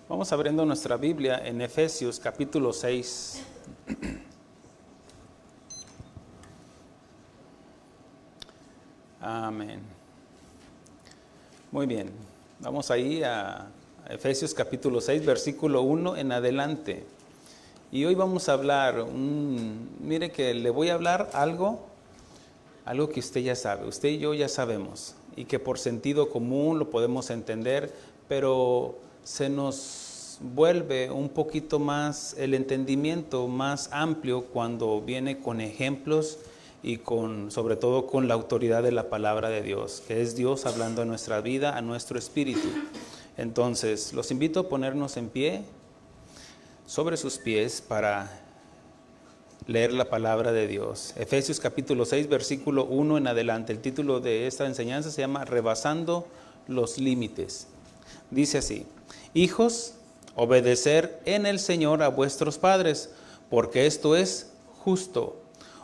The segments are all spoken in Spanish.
Vamos abriendo nuestra Biblia en Efesios capítulo 6. Amén. Muy bien, vamos ahí a Efesios capítulo 6, versículo 1 en adelante. Y hoy vamos a hablar, mire que le voy a hablar algo que usted ya sabe, usted y yo ya sabemos, y que por sentido común lo podemos entender, pero se nos vuelve un poquito más el entendimiento más amplio cuando viene con ejemplos y sobre todo con la autoridad de la palabra de Dios, que es Dios hablando a nuestra vida, a nuestro espíritu. Entonces, los invito a ponernos en pie, sobre sus pies, para leer la palabra de Dios. Efesios capítulo 6, versículo 1 en adelante. El título de esta enseñanza se llama Rebasando los límites. Dice así: Hijos, obedecer en el Señor a vuestros padres, porque esto es justo.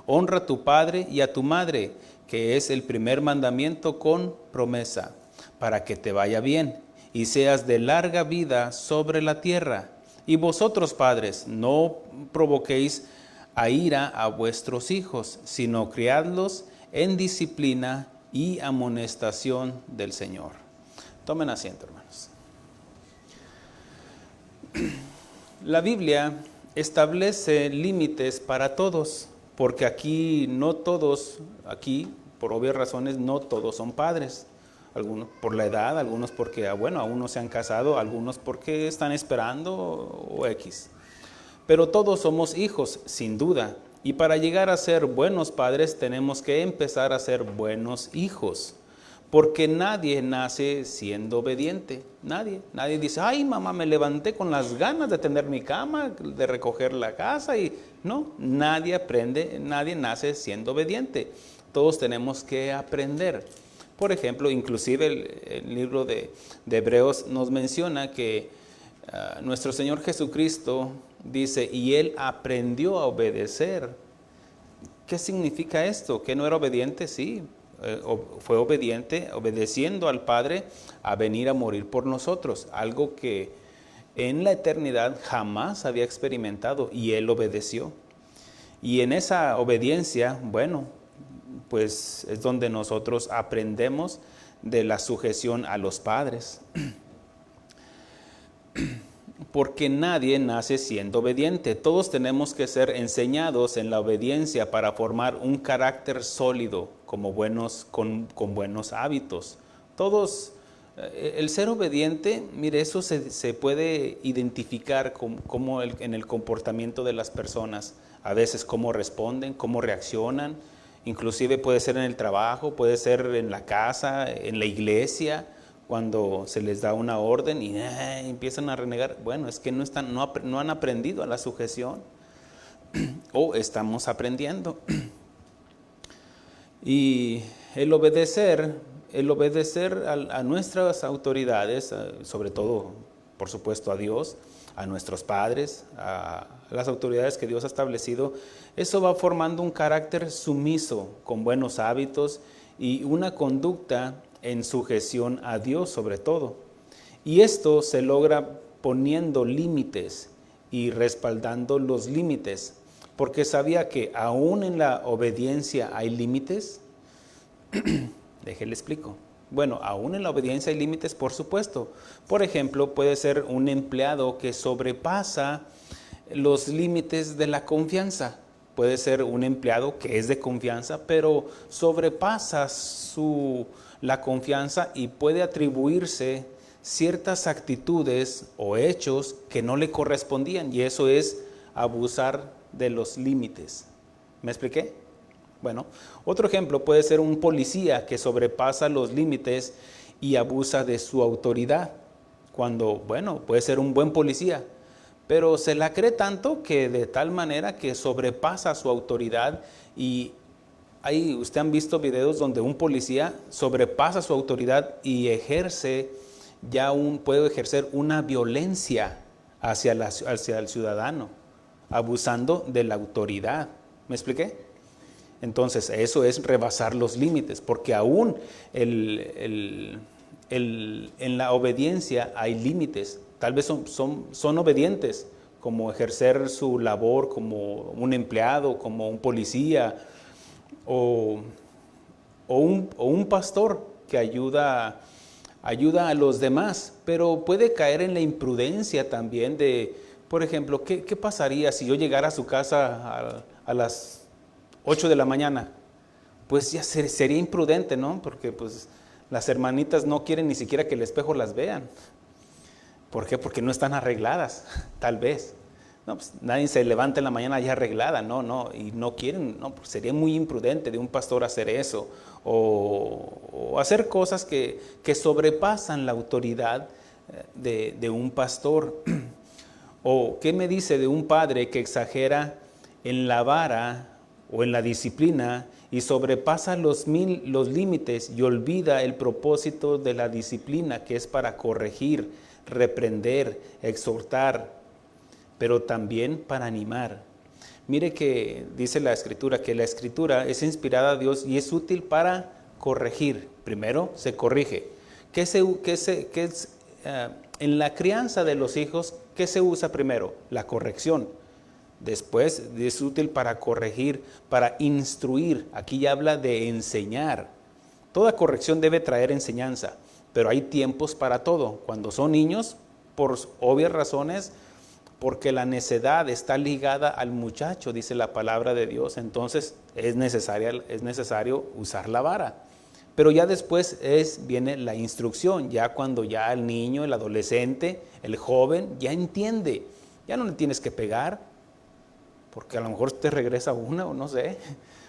Honra a tu padre y a tu madre, que es el primer mandamiento con promesa, para que te vaya bien y seas de larga vida sobre la tierra. Y vosotros, padres, no provoquéis a ira a vuestros hijos, sino criadlos en disciplina y amonestación del Señor. Tomen asiento, hermanos. La Biblia establece límites para todos, porque aquí por obvias razones, no todos son padres. Algunos por la edad, algunos porque, aún no se han casado, algunos porque están esperando o X. Pero todos somos hijos, sin duda, y para llegar a ser buenos padres tenemos que empezar a ser buenos hijos, porque nadie nace siendo obediente, nadie dice, ay mamá, me levanté con las ganas de tender mi cama, de recoger la casa, y no, nadie nace siendo obediente, todos tenemos que aprender. Por ejemplo, inclusive el libro de Hebreos nos menciona que nuestro Señor Jesucristo dice, y Él aprendió a obedecer. ¿Qué significa esto? ¿Que no era obediente? Sí, fue obediente, obedeciendo al Padre a venir a morir por nosotros, algo que en la eternidad jamás había experimentado, y Él obedeció. Y en esa obediencia, pues es donde nosotros aprendemos de la sujeción a los padres. Porque nadie nace siendo obediente. Todos tenemos que ser enseñados en la obediencia para formar un carácter sólido con buenos hábitos. Todos, el ser obediente, mire, eso se puede identificar en el comportamiento de las personas. A veces cómo responden, cómo reaccionan. Inclusive puede ser en el trabajo, puede ser en la casa, en la iglesia, cuando se les da una orden y empiezan a renegar. Bueno, es que no han aprendido a la sujeción, o estamos aprendiendo. Y el obedecer a nuestras autoridades, sobre todo, por supuesto, a Dios, a nuestros padres, a las autoridades que Dios ha establecido, eso va formando un carácter sumiso, con buenos hábitos y una conducta en sujeción a Dios sobre todo. Y esto se logra poniendo límites y respaldando los límites, porque sabía que aún en la obediencia hay límites. Déjale explico. Bueno, aún en la obediencia hay límites, por supuesto. Por ejemplo, puede ser un empleado que sobrepasa los límites de la confianza. Puede ser un empleado que es de confianza, pero sobrepasa la confianza y puede atribuirse ciertas actitudes o hechos que no le correspondían, y eso es abusar de los límites. ¿Me expliqué? Bueno, otro ejemplo puede ser un policía que sobrepasa los límites y abusa de su autoridad. Puede ser un buen policía, pero se la cree tanto que de tal manera que sobrepasa su autoridad. Y usted han visto videos donde un policía sobrepasa su autoridad y puede ejercer una violencia hacia el ciudadano, abusando de la autoridad. ¿Me expliqué? Entonces, eso es rebasar los límites, porque aún en la obediencia hay límites, tal vez son obedientes, como ejercer su labor como un empleado, como un policía, o un pastor que ayuda a los demás, pero puede caer en la imprudencia también de, por ejemplo, ¿qué pasaría si yo llegara a su casa a las 8 de la mañana? Pues ya sería imprudente, ¿no? Porque pues las hermanitas no quieren ni siquiera que el espejo las vean. ¿Por qué? Porque no están arregladas, tal vez. No, pues nadie se levanta en la mañana ya arreglada, no, y no quieren, no, pues sería muy imprudente de un pastor hacer eso, o hacer cosas que sobrepasan la autoridad de un pastor. O ¿qué me dice de un padre que exagera en la vara o en la disciplina y sobrepasa los límites y olvida el propósito de la disciplina, que es para corregir, reprender, exhortar, pero también para animar? Mire que dice la Escritura, que la Escritura es inspirada a Dios y es útil para corregir. Primero se corrige. En la crianza de los hijos, ¿qué se usa primero? La corrección. Después es útil para corregir, para instruir. Aquí ya habla de enseñar. Toda corrección debe traer enseñanza, pero hay tiempos para todo. Cuando son niños, por obvias razones, porque la necedad está ligada al muchacho, dice la palabra de Dios, entonces es necesario usar la vara. Pero ya después viene la instrucción, ya cuando ya el niño, el adolescente, el joven, ya entiende. Ya no le tienes que pegar, porque a lo mejor te regresa una, o no sé,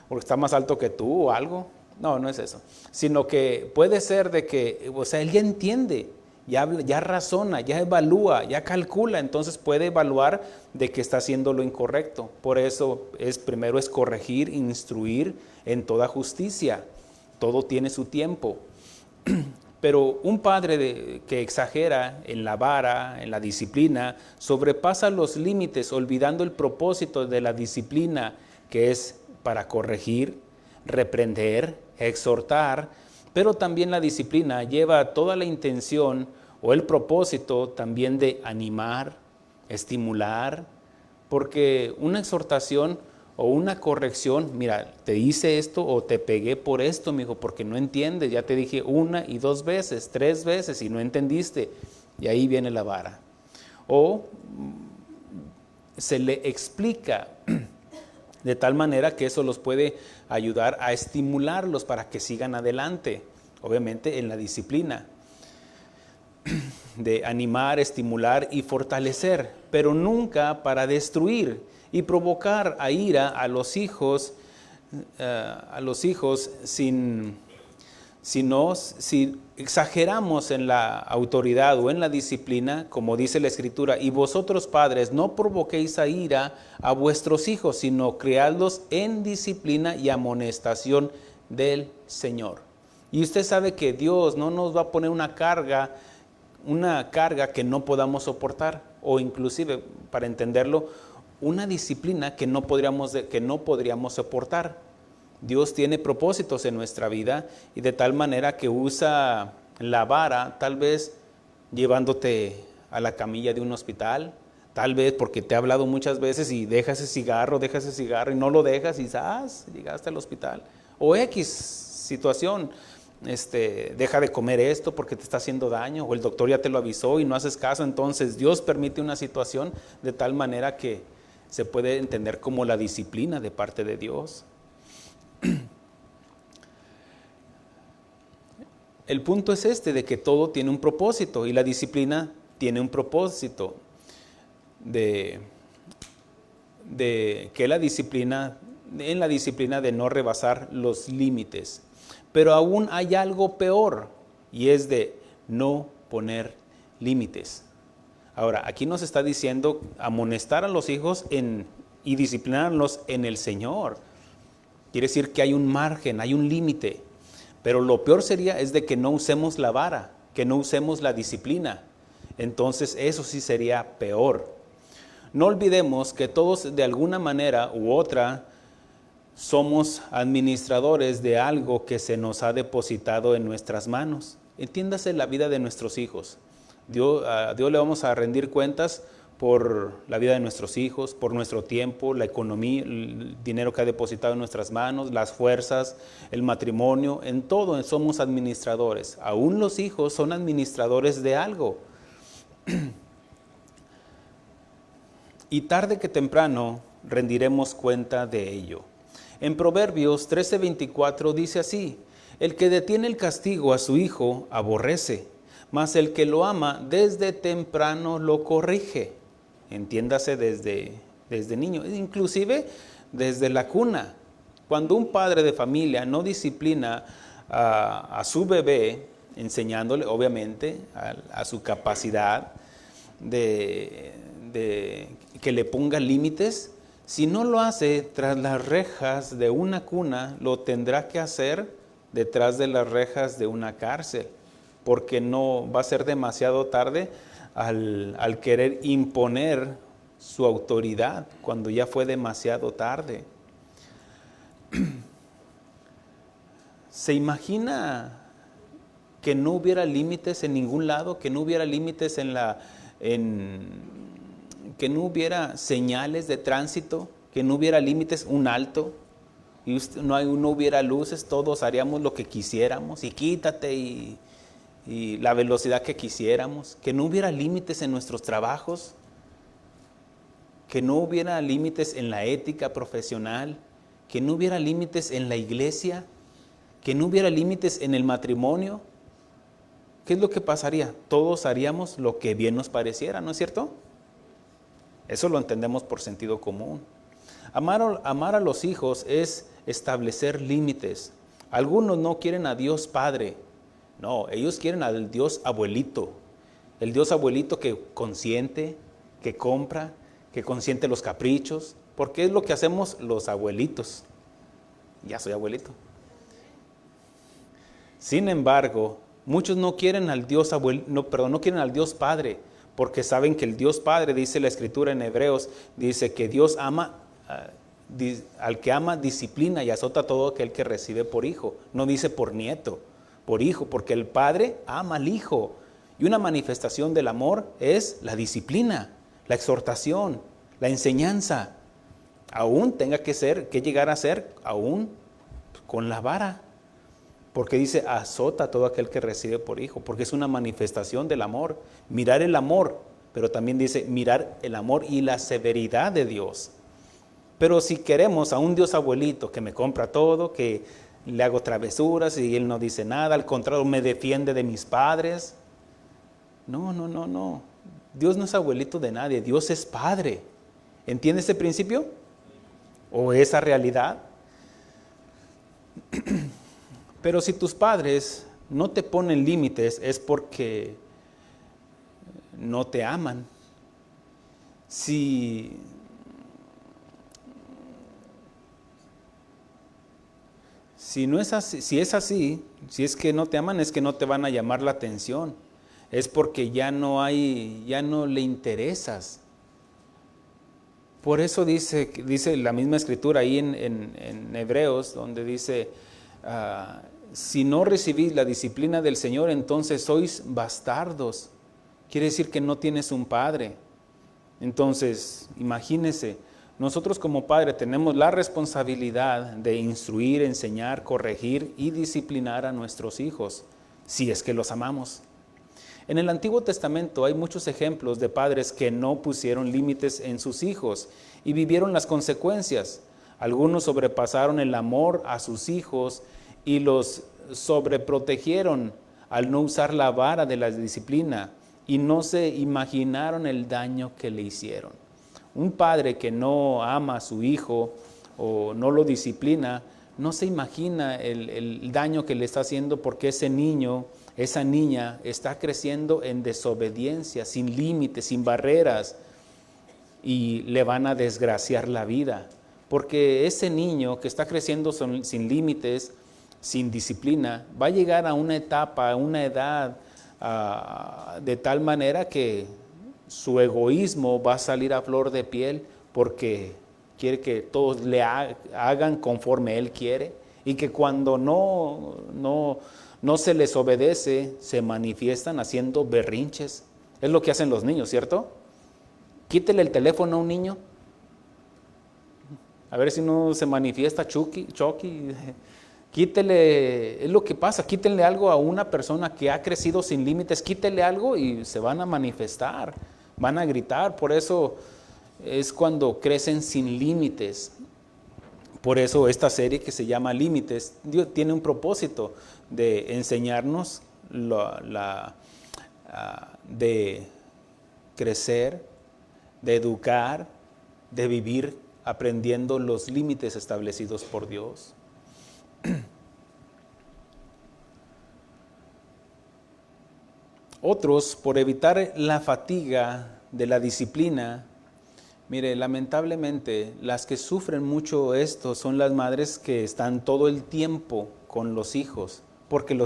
porque está más alto que tú o algo. No es eso. Sino que puede ser de que, o sea, él ya entiende, ya razona, ya evalúa, ya calcula, entonces puede evaluar de que está haciendo lo incorrecto. Por eso primero es corregir, instruir en toda justicia. Todo tiene su tiempo. Pero un padre que exagera en la vara, en la disciplina, sobrepasa los límites, olvidando el propósito de la disciplina, que es para corregir, reprender, exhortar, pero también la disciplina lleva toda la intención o el propósito también de animar, estimular, porque una exhortación o una corrección, mira, te hice esto o te pegué por esto, mijo, porque no entiendes, ya te dije 1 y 2 veces, 3 veces y no entendiste, y ahí viene la vara. O se le explica de tal manera que eso los puede ayudar a estimularlos para que sigan adelante, obviamente en la disciplina, de animar, estimular y fortalecer, pero nunca para destruir y provocar a ira a los hijos si exageramos en la autoridad o en la disciplina, como dice la Escritura, y vosotros padres no provoquéis a ira a vuestros hijos, sino criadlos en disciplina y amonestación del Señor. Y usted sabe que Dios no nos va a poner una carga que no podamos soportar, o inclusive, para entenderlo, una disciplina que no podríamos soportar. Dios tiene propósitos en nuestra vida y de tal manera que usa la vara, tal vez llevándote a la camilla de un hospital, tal vez porque te ha hablado muchas veces y dejas ese cigarro y no lo dejas y llegaste al hospital. O X situación, deja de comer esto porque te está haciendo daño, o el doctor ya te lo avisó y no haces caso. Entonces Dios permite una situación de tal manera que se puede entender como la disciplina de parte de Dios. El punto es de que todo tiene un propósito y la disciplina tiene un propósito de que en la disciplina de no rebasar los límites. Pero aún hay algo peor y es de no poner límites. Ahora, aquí nos está diciendo amonestar a los hijos y disciplinarlos en el Señor. Quiere decir que hay un margen, hay un límite. Pero lo peor es de que no usemos la vara, que no usemos la disciplina. Entonces eso sí sería peor. No olvidemos que todos de alguna manera u otra somos administradores de algo que se nos ha depositado en nuestras manos. Entiéndase la vida de nuestros hijos. A Dios le vamos a rendir cuentas por la vida de nuestros hijos, por nuestro tiempo, la economía, el dinero que ha depositado en nuestras manos, las fuerzas, el matrimonio, en todo somos administradores. Aún los hijos son administradores de algo. Y tarde que temprano rendiremos cuenta de ello. En Proverbios 13:24 dice así: el que detiene el castigo a su hijo aborrece, mas el que lo ama desde temprano lo corrige. Entiéndase desde niño, inclusive desde la cuna. Cuando un padre de familia no disciplina a su bebé, enseñándole obviamente a su capacidad de que le ponga límites, si no lo hace tras las rejas de una cuna, lo tendrá que hacer detrás de las rejas de una cárcel, porque no va a ser demasiado tarde al querer imponer su autoridad, cuando ya fue demasiado tarde. ¿Se imagina que no hubiera límites en ningún lado, que no hubiera límites que no hubiera señales de tránsito, que no hubiera límites, un alto, y no hubiera luces, todos haríamos lo que quisiéramos, y quítate y la velocidad que quisiéramos, que no hubiera límites en nuestros trabajos, que no hubiera límites en la ética profesional, que no hubiera límites en la iglesia, que no hubiera límites en el matrimonio? ¿Qué es lo que pasaría? Todos haríamos lo que bien nos pareciera, ¿no es cierto? Eso lo entendemos por sentido común. Amar a los hijos es establecer límites. Algunos no quieren a Dios Padre, no, ellos quieren al Dios Abuelito. El Dios Abuelito que consiente, que compra, que consiente los caprichos, porque es lo que hacemos los abuelitos. Ya soy abuelito. Sin embargo, muchos no quieren al Dios no quieren al Dios Padre, porque saben que el Dios Padre, dice la Escritura en Hebreos, dice que Dios ama, al que ama disciplina y azota a todo aquel que recibe por hijo. No dice por nieto, por hijo, porque el Padre ama al Hijo. Y una manifestación del amor es la disciplina, la exhortación, la enseñanza. Aún tenga que llegar a ser, aún con la vara. Porque dice, azota a todo aquel que recibe por hijo, porque es una manifestación del amor. Mirar el amor, pero también dice mirar el amor y la severidad de Dios. Pero si queremos a un Dios abuelito que me compra todo, que le hago travesuras y Él no dice nada, al contrario, me defiende de mis padres. No. Dios no es abuelito de nadie, Dios es Padre. ¿Entiende ese principio? ¿O esa realidad? Pero si tus padres no te ponen límites es porque no te aman. Si no es así, si es que no te aman, es que no te van a llamar la atención. Es porque ya no le interesas. Por eso dice la misma Escritura ahí en Hebreos, donde dice, si no recibís la disciplina del Señor, entonces sois bastardos. Quiere decir que no tienes un padre. Entonces, imagínese, nosotros como padre tenemos la responsabilidad de instruir, enseñar, corregir y disciplinar a nuestros hijos, si es que los amamos. En el Antiguo Testamento hay muchos ejemplos de padres que no pusieron límites en sus hijos y vivieron las consecuencias. Algunos sobrepasaron el amor a sus hijos y los sobreprotegieron al no usar la vara de la disciplina y no se imaginaron el daño que le hicieron. Un padre que no ama a su hijo o no lo disciplina, no se imagina el daño que le está haciendo, porque ese niño, esa niña está creciendo en desobediencia, sin límites, sin barreras, y le van a desgraciar la vida. Porque ese niño que está creciendo sin límites, sin disciplina, va a llegar a una etapa, a una edad de tal manera que su egoísmo va a salir a flor de piel, porque quiere que todos le hagan conforme él quiere, y que cuando no se les obedece, se manifiestan haciendo berrinches. Es lo que hacen los niños, ¿cierto? Quítele el teléfono a un niño. A ver si no se manifiesta Chucky. Quítele, es lo que pasa, quítenle algo a una persona que ha crecido sin límites, quítele algo y se van a manifestar, van a gritar. Por eso es cuando crecen sin límites. Por eso esta serie que se llama Límites, Dios tiene un propósito de enseñarnos de crecer, de educar, de vivir aprendiendo los límites establecidos por Dios. Otros, por evitar la fatiga de la disciplina, mire, lamentablemente las que sufren mucho esto son las madres que están todo el tiempo con los hijos, porque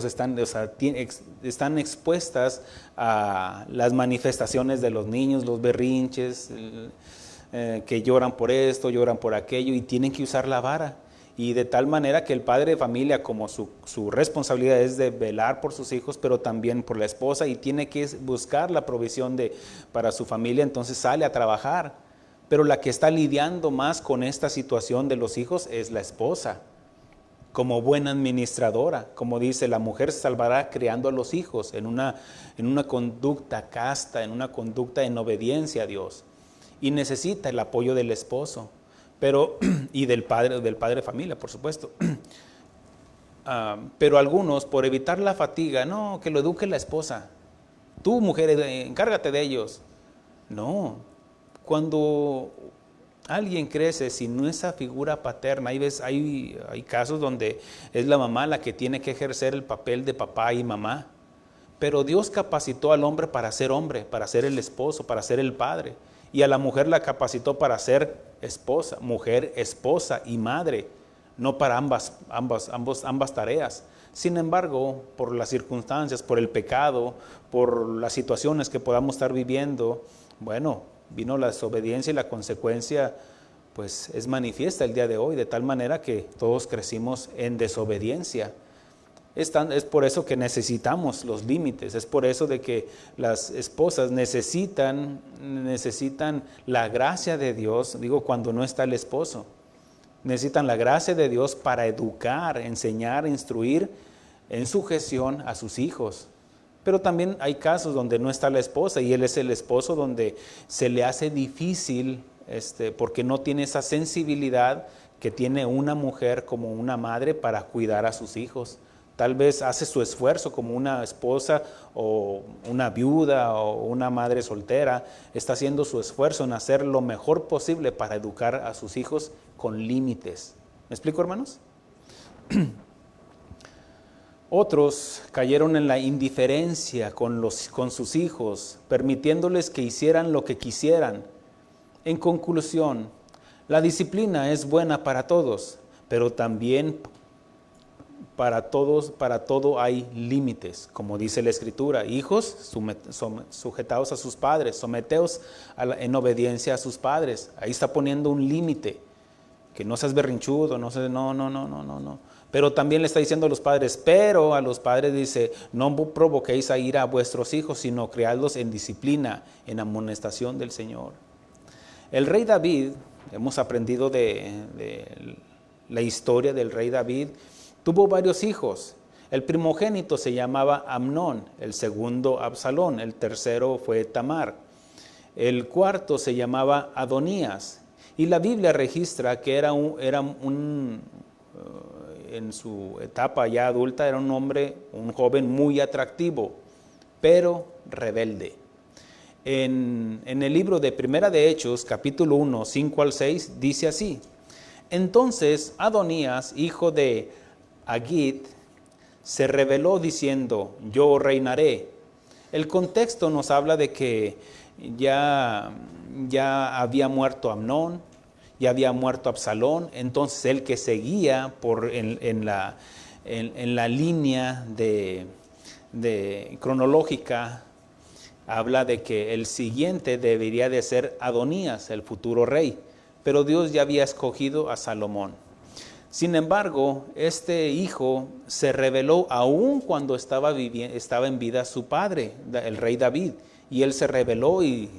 están expuestas a las manifestaciones de los niños, los berrinches, que lloran por esto, lloran por aquello, y tienen que usar la vara. Y de tal manera que el padre de familia, como su responsabilidad es de velar por sus hijos, pero también por la esposa, y tiene que buscar la provisión para su familia, entonces sale a trabajar. Pero la que está lidiando más con esta situación de los hijos es la esposa, como buena administradora. Como dice, la mujer se salvará criando a los hijos en una conducta casta, en una conducta en obediencia a Dios. Y necesita el apoyo del esposo, y del padre de familia, por supuesto. Pero algunos, por evitar la fatiga, no, que lo eduque la esposa. Tú, mujer, encárgate de ellos. No, cuando alguien crece sin esa figura paterna, hay casos donde es la mamá la que tiene que ejercer el papel de papá y mamá. Pero Dios capacitó al hombre, para ser el esposo, para ser el padre. Y a la mujer la capacitó para ser esposa, mujer, esposa y madre, no para ambas tareas. Sin embargo, por las circunstancias, por el pecado, por las situaciones que podamos estar viviendo, bueno, vino la desobediencia, y la consecuencia pues es manifiesta el día de hoy, de tal manera que todos crecimos en desobediencia. Es por eso que necesitamos los límites, es por eso de que las esposas necesitan la gracia de Dios, cuando no está el esposo. Necesitan la gracia de Dios para educar, enseñar, instruir en sujeción a sus hijos. Pero también hay casos donde no está la esposa y él es el esposo, donde se le hace difícil, porque no tiene esa sensibilidad que tiene una mujer como una madre para cuidar a sus hijos. Tal vez hace su esfuerzo como una esposa o una viuda o una madre soltera, está haciendo su esfuerzo en hacer lo mejor posible para educar a sus hijos con límites. ¿Me explico, hermanos? Otros cayeron en la indiferencia con sus hijos, permitiéndoles que hicieran lo que quisieran. En conclusión, la disciplina es buena para todos, pero también para todo hay límites, como dice la Escritura. Hijos, sujetaos a sus padres, someteos en obediencia a sus padres. Ahí está poniendo un límite, que no seas berrinchudo, no. Pero también le está diciendo a los padres, pero a los padres dice, no provoquéis a ira a vuestros hijos, sino criadlos en disciplina, en amonestación del Señor. El rey David, hemos aprendido de la historia del rey David, tuvo varios hijos. El primogénito se llamaba Amnón, el segundo Absalón, el tercero fue Tamar, el cuarto se llamaba Adonías. Y la Biblia registra que en su etapa ya adulta, era un joven muy atractivo, pero rebelde. En el libro de Primera de Hechos, capítulo 1, 5 al 6, dice así: entonces Adonías, hijo de Agit, se rebeló diciendo, yo reinaré. El contexto nos habla de que ya había muerto Amnón, ya había muerto Absalón. Entonces el que seguía en la línea cronológica habla de que el siguiente debería de ser Adonías, el futuro rey, pero Dios ya había escogido a Salomón. Sin embargo, este hijo se rebeló aún cuando estaba en vida su padre, el rey David, y él se rebeló y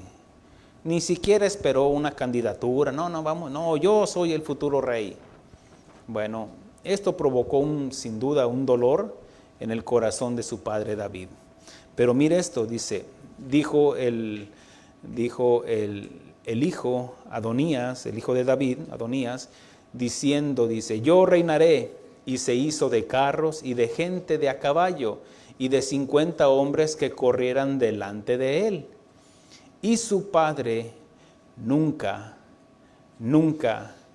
ni siquiera esperó una candidatura. No, yo soy el futuro rey. Bueno, esto provocó sin duda un dolor en el corazón de su padre David. Pero mire esto, dijo el hijo Adonías, el hijo de David, Adonías, diciendo, yo reinaré, y se hizo de carros y de gente de a caballo, y de 50 hombres que corrieran delante de él. Y su padre nunca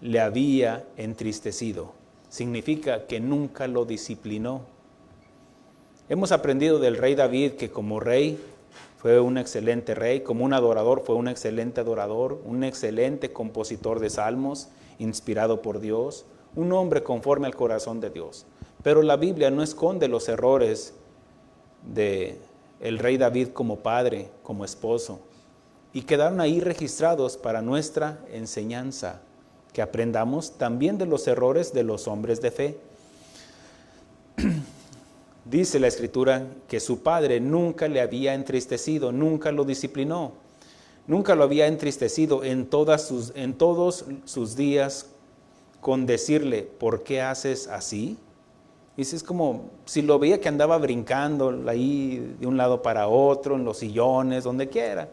le había entristecido. Significa que nunca lo disciplinó. Hemos aprendido del rey David que como rey fue un excelente rey, como un adorador fue un excelente adorador, un excelente compositor de salmos, inspirado por Dios, un hombre conforme al corazón de Dios. Pero la Biblia no esconde los errores de el rey David como padre, como esposo, y quedaron ahí registrados para nuestra enseñanza, que aprendamos también de los errores de los hombres de fe. Dice la Escritura que su padre nunca le había entristecido, nunca lo disciplinó, nunca lo había entristecido en todos sus días con decirle, ¿por qué haces así? Y es como si lo veía que andaba brincando ahí de un lado para otro, en los sillones, donde quiera.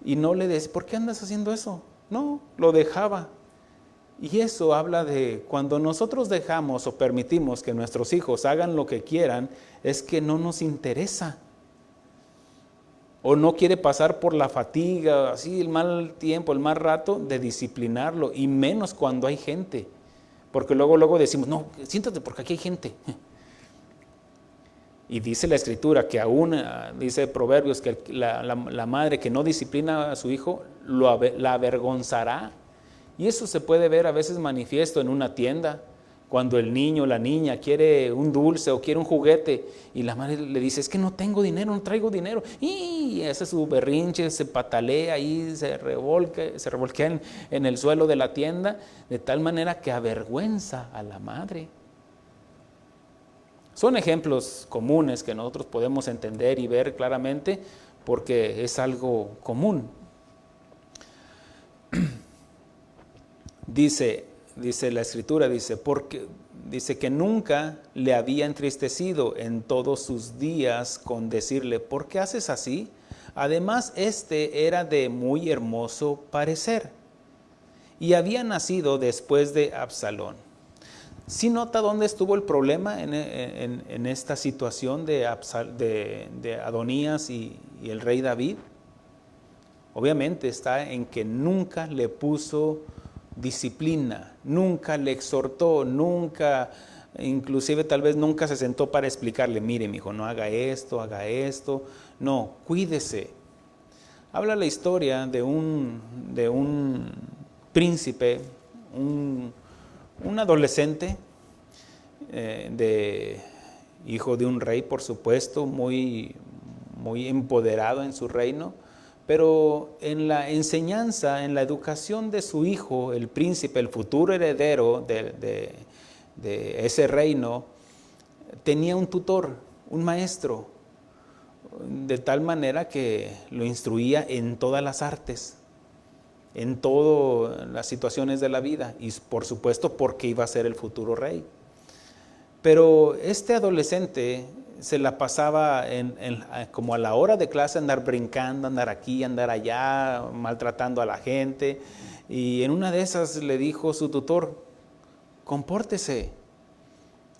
Y no le decía, ¿por qué andas haciendo eso? No, lo dejaba. Y eso habla de cuando nosotros dejamos o permitimos que nuestros hijos hagan lo que quieran, es que no nos interesa. O no quiere pasar por la fatiga, así el mal tiempo, el mal rato de disciplinarlo, y menos cuando hay gente. Porque luego decimos, no, siéntate porque aquí hay gente. Y dice la Escritura que aún, dice Proverbios, que la madre que no disciplina a su hijo, la avergonzará. Y eso se puede ver a veces manifiesto en una tienda, cuando el niño o la niña quiere un dulce o quiere un juguete, y la madre le dice, es que no tengo dinero, no traigo dinero, y ese es su berrinche, se patalea ahí, se revolquea en el suelo de la tienda, de tal manera que avergüenza a la madre. Son ejemplos comunes que nosotros podemos entender y ver claramente porque es algo común. Dice la Escritura, dice que nunca le había entristecido en todos sus días con decirle, ¿por qué haces así? Además, era de muy hermoso parecer y había nacido después de Absalón. ¿Sí nota dónde estuvo el problema en esta situación de Adonías y el rey David? Obviamente está en que nunca le puso disciplina, nunca le exhortó, inclusive tal vez nunca se sentó para explicarle, mire mi hijo, no haga esto, no, cuídese. Habla la historia de un príncipe, un adolescente, hijo de un rey, por supuesto, muy empoderado en su reino, pero en la enseñanza, en la educación de su hijo, el príncipe, el futuro heredero de ese reino, tenía un tutor, un maestro, de tal manera que lo instruía en todas las artes, en todas las situaciones de la vida, y por supuesto porque iba a ser el futuro rey. Pero este adolescente se la pasaba como a la hora de clase andar brincando, andar aquí, andar allá, maltratando a la gente, y en una de esas le dijo su tutor, compórtese.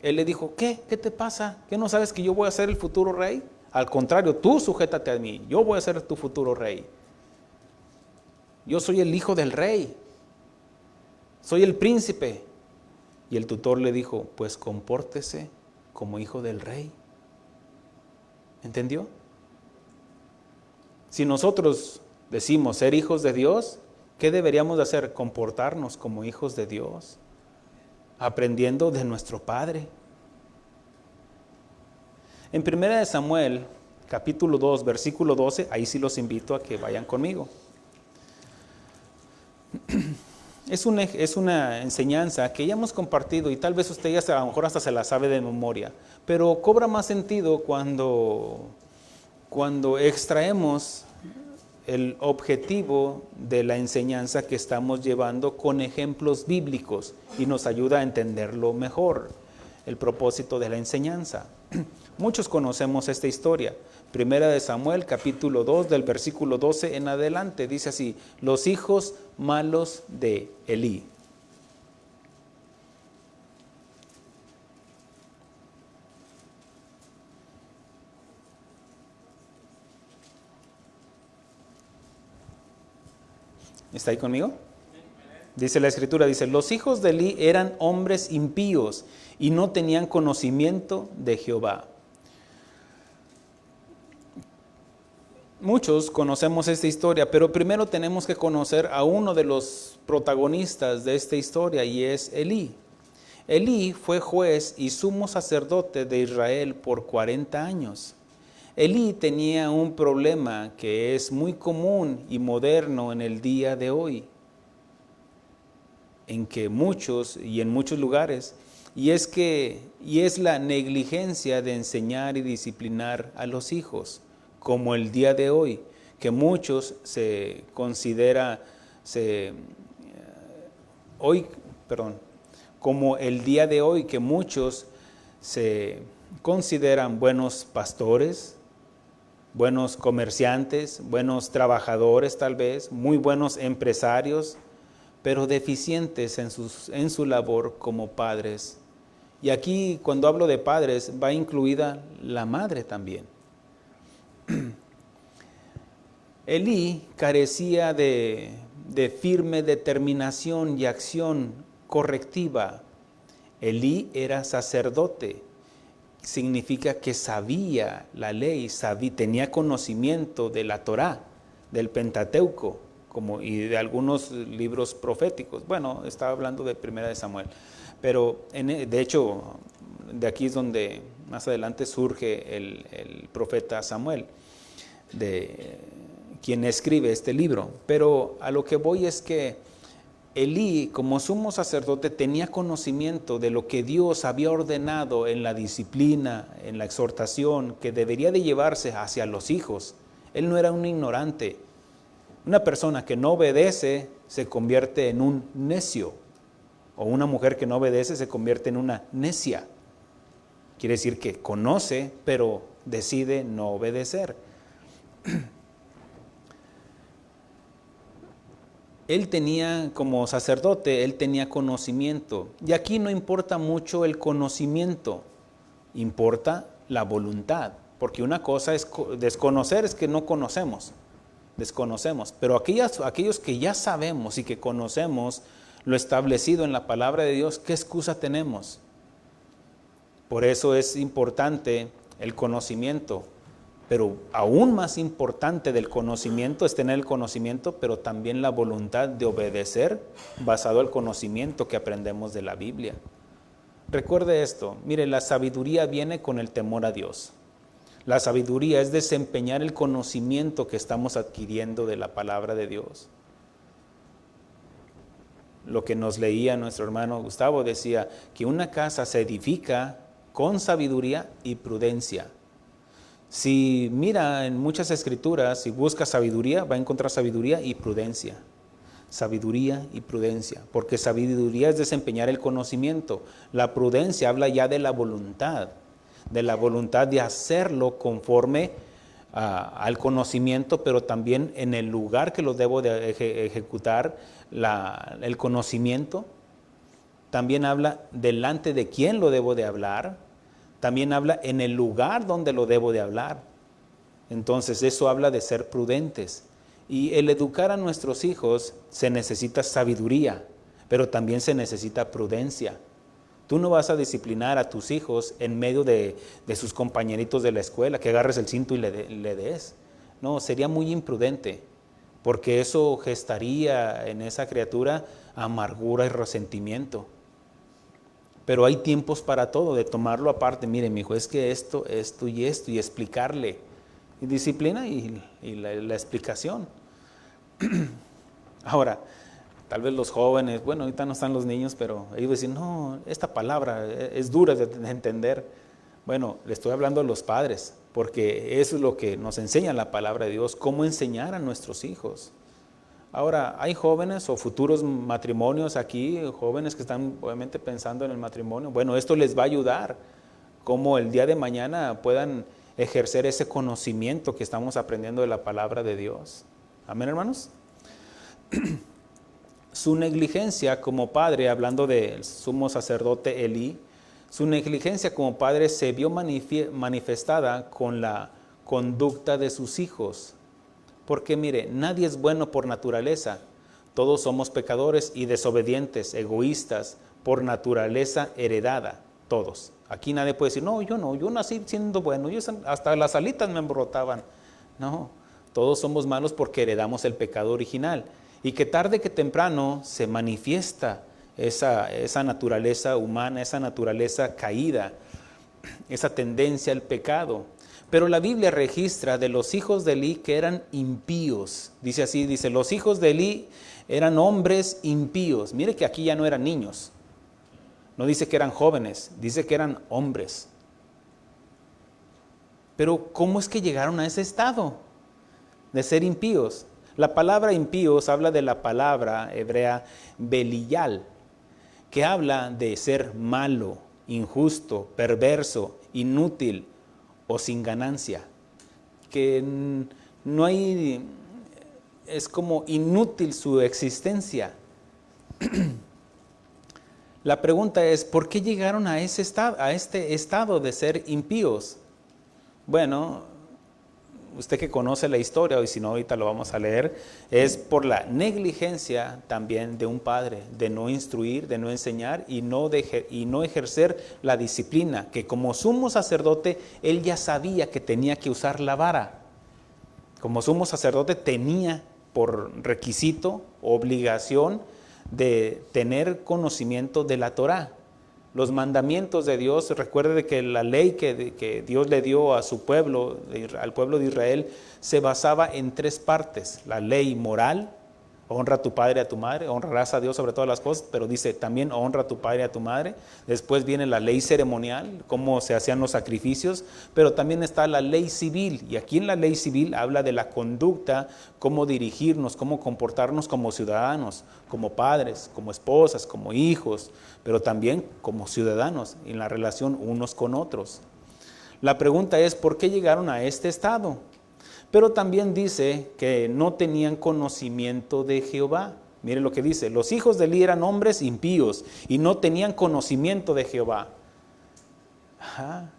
Él le dijo, ¿qué te pasa? ¿Qué no sabes que yo voy a ser el futuro rey? Al contrario, tú sujétate a mí, yo voy a ser tu futuro rey. Yo soy el hijo del rey, soy el príncipe. Y el tutor le dijo, pues compórtese como hijo del rey. ¿Entendió? Si nosotros decimos ser hijos de Dios, ¿qué deberíamos de hacer? Comportarnos como hijos de Dios, aprendiendo de nuestro Padre. En 1 Samuel, capítulo 2, versículo 12, ahí sí los invito a que vayan conmigo. Es una enseñanza que ya hemos compartido y tal vez usted ya a lo mejor hasta se la sabe de memoria, pero cobra más sentido cuando extraemos el objetivo de la enseñanza que estamos llevando con ejemplos bíblicos y nos ayuda a entenderlo mejor, el propósito de la enseñanza. Muchos conocemos esta historia. Primera de Samuel, capítulo 2, del versículo 12 en adelante, dice así: los hijos malos de Elí. ¿Está ahí conmigo? Dice la Escritura, dice: los hijos de Elí eran hombres impíos y no tenían conocimiento de Jehová. Muchos conocemos esta historia, pero primero tenemos que conocer a uno de los protagonistas de esta historia, y es Elí. Elí fue juez y sumo sacerdote de Israel por 40 años. Elí tenía un problema que es muy común y moderno en el día de hoy, en que muchos y en muchos lugares, y es la negligencia de enseñar y disciplinar a los hijos, como el día de hoy, que muchos como el día de hoy, que muchos se consideran buenos pastores, buenos comerciantes, buenos trabajadores tal vez, muy buenos empresarios, pero deficientes en su labor como padres. Y aquí, cuando hablo de padres, va incluida la madre también. Elí carecía de firme determinación y acción correctiva. Elí era sacerdote, significa que sabía la ley, tenía conocimiento de la Torá, del Pentateuco, y de algunos libros proféticos. Bueno, estaba hablando de Primera de Samuel, pero de hecho, de aquí es donde más adelante surge el profeta Samuel, de quien escribe este libro. Pero a lo que voy es que Elí, como sumo sacerdote, tenía conocimiento de lo que Dios había ordenado en la disciplina, en la exhortación, que debería de llevarse hacia los hijos. Él no era un ignorante. Una persona que no obedece se convierte en un necio, o una mujer que no obedece se convierte en una necia. Quiere decir que conoce, pero decide no obedecer. Él tenía, como sacerdote, él tenía conocimiento. Y aquí no importa mucho el conocimiento, importa la voluntad. Porque una cosa es desconocer, es que no conocemos, desconocemos. Pero aquellos que ya sabemos y que conocemos lo establecido en la palabra de Dios, ¿qué excusa tenemos? Por eso es importante el conocimiento. Pero aún más importante del conocimiento es tener el conocimiento, pero también la voluntad de obedecer basado en el conocimiento que aprendemos de la Biblia. Recuerde esto, mire, la sabiduría viene con el temor a Dios. La sabiduría es desempeñar el conocimiento que estamos adquiriendo de la palabra de Dios. Lo que nos leía nuestro hermano Gustavo decía que una casa se edifica con sabiduría y prudencia. Si mira en muchas escrituras, si busca sabiduría, va a encontrar sabiduría y prudencia. Sabiduría y prudencia, porque sabiduría es desempeñar el conocimiento. La prudencia habla ya de la voluntad de hacerlo conforme al conocimiento, pero también en el lugar que lo debo de ejecutar el conocimiento. También habla delante de quién lo debo de hablar. También habla en el lugar donde lo debo de hablar. Entonces eso habla de ser prudentes. Y el educar a nuestros hijos se necesita sabiduría, pero también se necesita prudencia. Tú no vas a disciplinar a tus hijos en medio de sus compañeritos de la escuela, que agarres el cinto y le des. No, sería muy imprudente, porque eso gestaría en esa criatura amargura y resentimiento. Pero hay tiempos para todo, de tomarlo aparte. Mire, mi hijo, es que esto y esto, y explicarle. Y disciplina y la explicación. Ahora, tal vez los jóvenes, bueno, ahorita no están los niños, pero ellos dicen, no, esta palabra es dura de entender. Bueno, le estoy hablando a los padres, porque eso es lo que nos enseña la palabra de Dios, cómo enseñar a nuestros hijos. Ahora, hay jóvenes o futuros matrimonios aquí, jóvenes que están obviamente pensando en el matrimonio. Bueno, esto les va a ayudar, cómo el día de mañana puedan ejercer ese conocimiento que estamos aprendiendo de la palabra de Dios. Amén, hermanos. Su negligencia como padre, hablando del sumo sacerdote Elí, su negligencia como padre se vio manifestada con la conducta de sus hijos. Porque mire, nadie es bueno por naturaleza. Todos somos pecadores y desobedientes, egoístas, por naturaleza heredada. Todos. Aquí nadie puede decir, no, yo nací siendo bueno, hasta las alitas me embrotaban. No, todos somos malos porque heredamos el pecado original. Y que tarde que temprano se manifiesta esa naturaleza humana, esa naturaleza caída, esa tendencia al pecado. Pero la Biblia registra de los hijos de Elí que eran impíos. Dice así, dice, los hijos de Elí eran hombres impíos. Mire que aquí ya no eran niños. No dice que eran jóvenes, dice que eran hombres. Pero ¿cómo es que llegaron a ese estado de ser impíos? La palabra impíos habla de la palabra hebrea beliyal, que habla de ser malo, injusto, perverso, inútil o sin ganancia. Que no hay, es como inútil su existencia. La pregunta es, ¿por qué llegaron a este estado de ser impíos? Bueno, usted que conoce la historia, y si no ahorita lo vamos a leer, es por la negligencia también de un padre, de no instruir, de no enseñar y no ejercer la disciplina, que como sumo sacerdote, él ya sabía que tenía que usar la vara. Como sumo sacerdote tenía por requisito, obligación, de tener conocimiento de la Torá. Los mandamientos de Dios, recuerde que la ley que Dios le dio a su pueblo, al pueblo de Israel, se basaba en 3 partes. La ley moral, honra a tu padre y a tu madre, honrarás a Dios sobre todas las cosas, pero dice también honra a tu padre y a tu madre. Después viene la ley ceremonial, cómo se hacían los sacrificios, pero también está la ley civil, y aquí en la ley civil habla de la conducta, cómo dirigirnos, cómo comportarnos como ciudadanos, como padres, como esposas, como hijos, pero también como ciudadanos en la relación unos con otros. La pregunta es, ¿por qué llegaron a este estado? Pero también dice que no tenían conocimiento de Jehová. Mire lo que dice, los hijos de Elí eran hombres impíos y no tenían conocimiento de Jehová. Ajá.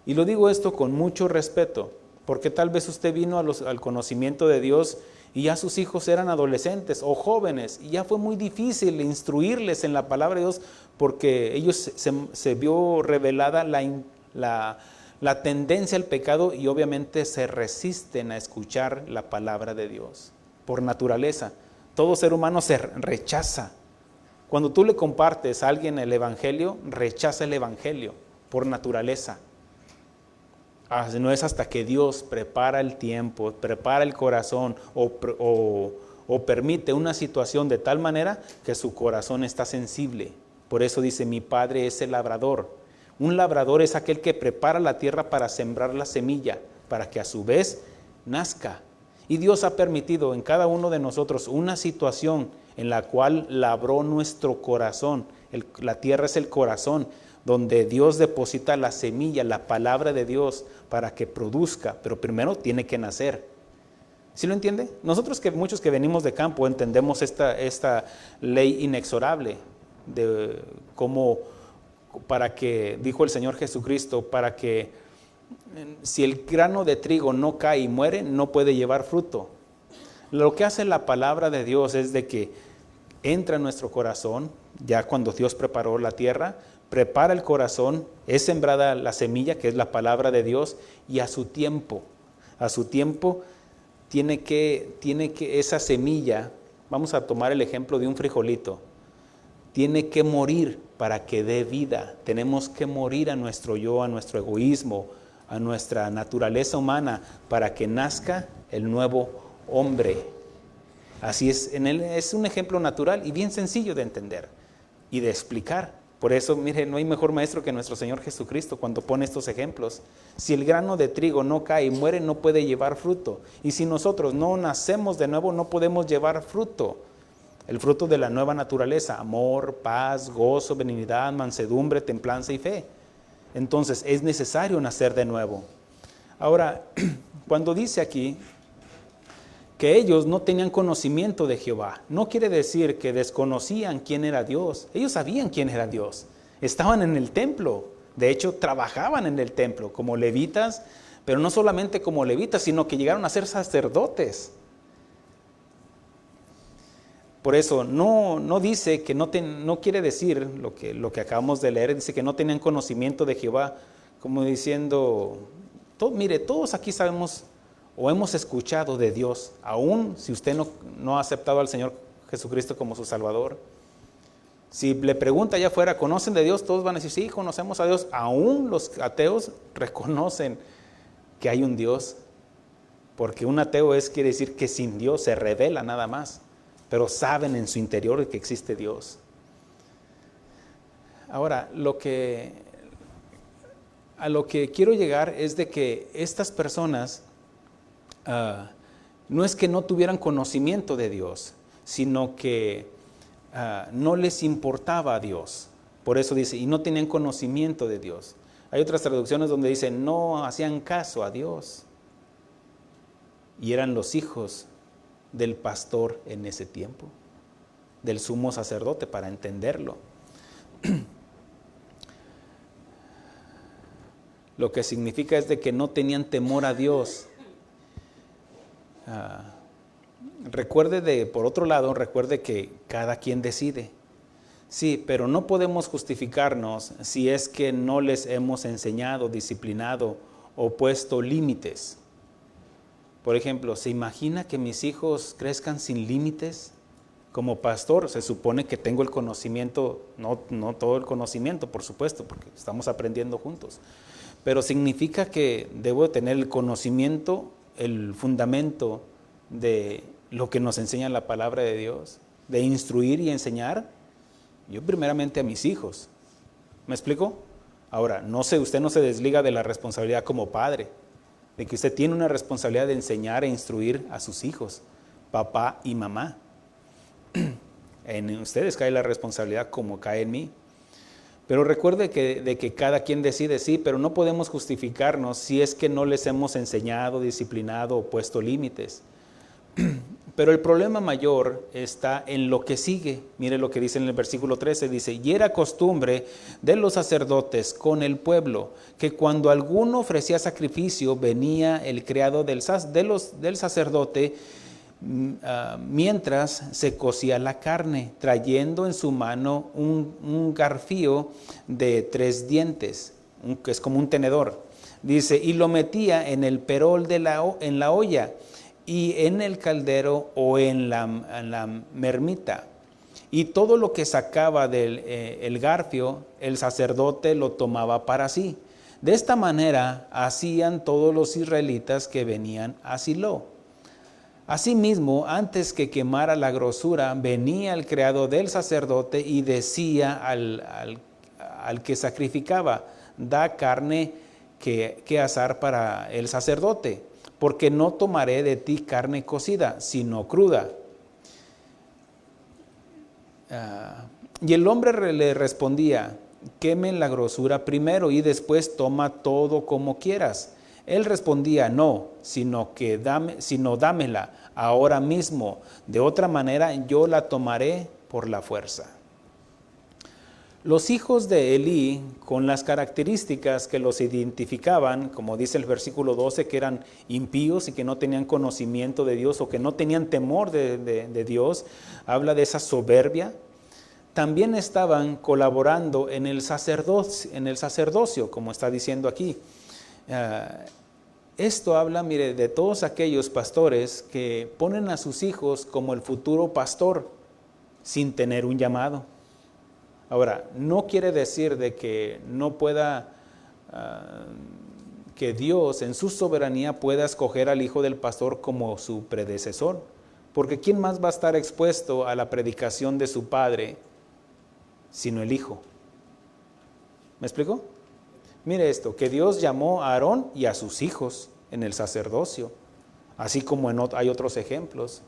Y lo digo esto con mucho respeto, porque tal vez usted vino al conocimiento de Dios y ya sus hijos eran adolescentes o jóvenes, y ya fue muy difícil instruirles en la palabra de Dios, porque ellos se vio revelada la tendencia al pecado, y obviamente se resisten a escuchar la palabra de Dios. Por naturaleza, todo ser humano se rechaza. Cuando tú le compartes a alguien el evangelio, rechaza el evangelio por naturaleza. No es hasta que Dios prepara el tiempo, prepara el corazón o permite una situación de tal manera que su corazón está sensible. Por eso dice, mi padre es el labrador. Un labrador es aquel que prepara la tierra para sembrar la semilla, para que a su vez nazca. Y Dios ha permitido en cada uno de nosotros una situación en la cual labró nuestro corazón. La tierra es el corazón, donde Dios deposita la semilla, la palabra de Dios, para que produzca, pero primero tiene que nacer. ¿Sí lo entiende? Nosotros muchos que venimos de campo entendemos esta ley inexorable de cómo, para que, dijo el Señor Jesucristo, para que si el grano de trigo no cae y muere, no puede llevar fruto. Lo que hace la palabra de Dios es de que entra en nuestro corazón, ya cuando Dios preparó la tierra, prepara el corazón, es sembrada la semilla, que es la palabra de Dios, y a su tiempo tiene que esa semilla, vamos a tomar el ejemplo de un frijolito, tiene que morir para que dé vida. Tenemos que morir a nuestro yo, a nuestro egoísmo, a nuestra naturaleza humana, para que nazca el nuevo hombre. Así es, es un ejemplo natural y bien sencillo de entender y de explicar. Por eso, mire, no hay mejor maestro que nuestro Señor Jesucristo cuando pone estos ejemplos. Si el grano de trigo no cae y muere, no puede llevar fruto. Y si nosotros no nacemos de nuevo, no podemos llevar fruto. El fruto de la nueva naturaleza: amor, paz, gozo, benignidad, mansedumbre, templanza y fe. Entonces es necesario nacer de nuevo. Ahora, cuando dice aquí que ellos no tenían conocimiento de Jehová, no quiere decir que desconocían quién era Dios. Ellos sabían quién era Dios. Estaban en el templo. De hecho, trabajaban en el templo como levitas, pero no solamente como levitas, sino que llegaron a ser sacerdotes. Por eso no dice que no quiere decir lo que acabamos de leer, dice que no tenían conocimiento de Jehová, como diciendo, mire, todos aquí sabemos o hemos escuchado de Dios, aún si usted no ha aceptado al Señor Jesucristo como su Salvador. Si le pregunta allá afuera, ¿conocen de Dios? Todos van a decir, sí, conocemos a Dios. Aún los ateos reconocen que hay un Dios, porque un ateo quiere decir que sin Dios se revela nada más, pero saben en su interior que existe Dios. Ahora, a lo que quiero llegar es de que estas personas no es que no tuvieran conocimiento de Dios, sino que no les importaba a Dios. Por eso dice, y no tenían conocimiento de Dios. Hay otras traducciones donde dice, no hacían caso a Dios. Y eran los hijos del pastor en ese tiempo, del sumo sacerdote, para entenderlo. Lo que significa es de que no tenían temor a Dios. Por otro lado, recuerde que cada quien decide. Sí, pero no podemos justificarnos si es que no les hemos enseñado, disciplinado o puesto límites. Por ejemplo, ¿se imagina que mis hijos crezcan sin límites? Como pastor, se supone que tengo el conocimiento, no todo el conocimiento, por supuesto, porque estamos aprendiendo juntos. Pero significa que debo tener el conocimiento, el fundamento de lo que nos enseña la palabra de Dios, de instruir y enseñar, yo primeramente a mis hijos. ¿Me explico? Ahora, usted no se desliga de la responsabilidad como padre, de que usted tiene una responsabilidad de enseñar e instruir a sus hijos, papá y mamá. En ustedes cae la responsabilidad como cae en mí. Pero recuerde de que cada quien decide, sí, pero no podemos justificarnos si es que no les hemos enseñado, disciplinado o puesto límites. Pero el problema mayor está en lo que sigue. Mire lo que dice en el versículo 13, dice, y era costumbre de los sacerdotes con el pueblo, que cuando alguno ofrecía sacrificio, venía el criado del sacerdote, mientras se cocía la carne, trayendo en su mano un garfío de 3 dientes, que es como un tenedor. Dice, y lo metía en el perol en la olla, y en el caldero o en la mermita. Y todo lo que sacaba del garfio, el sacerdote lo tomaba para sí. De esta manera hacían todos los israelitas que venían a Silo. Asimismo, antes que quemara la grosura, venía el criado del sacerdote y decía al que sacrificaba, da carne que asar para el sacerdote, porque no tomaré de ti carne cocida, sino cruda. Y el hombre le respondía, quemen la grosura primero y después toma todo como quieras. Él respondía, no, sino dámela ahora mismo, de otra manera yo la tomaré por la fuerza. Los hijos de Elí, con las características que los identificaban, como dice el versículo 12, que eran impíos y que no tenían conocimiento de Dios o que no tenían temor de Dios, habla de esa soberbia. También estaban colaborando en el sacerdocio, como está diciendo aquí. Esto habla, mire, de todos aquellos pastores que ponen a sus hijos como el futuro pastor sin tener un llamado. Ahora, no quiere decir de que no pueda, que Dios en su soberanía pueda escoger al hijo del pastor como su predecesor, porque ¿quién más va a estar expuesto a la predicación de su padre sino el hijo? ¿Me explico? Mire esto, que Dios llamó a Aarón y a sus hijos en el sacerdocio, así como hay otros ejemplos.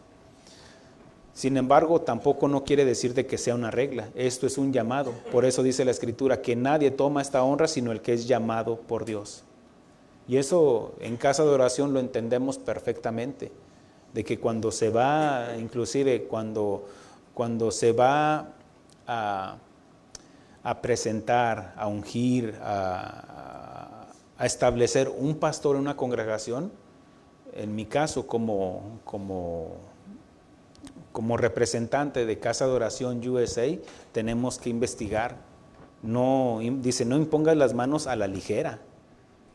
Sin embargo, tampoco no quiere decir de que sea una regla. Esto es un llamado. Por eso dice la Escritura que nadie toma esta honra sino el que es llamado por Dios. Y eso en casa de oración lo entendemos perfectamente. De que cuando se va, inclusive cuando se va a presentar, a ungir, a establecer un pastor en una congregación, en mi caso como representante de Casa de Oración USA, tenemos que investigar. Dice, no impongas las manos a la ligera,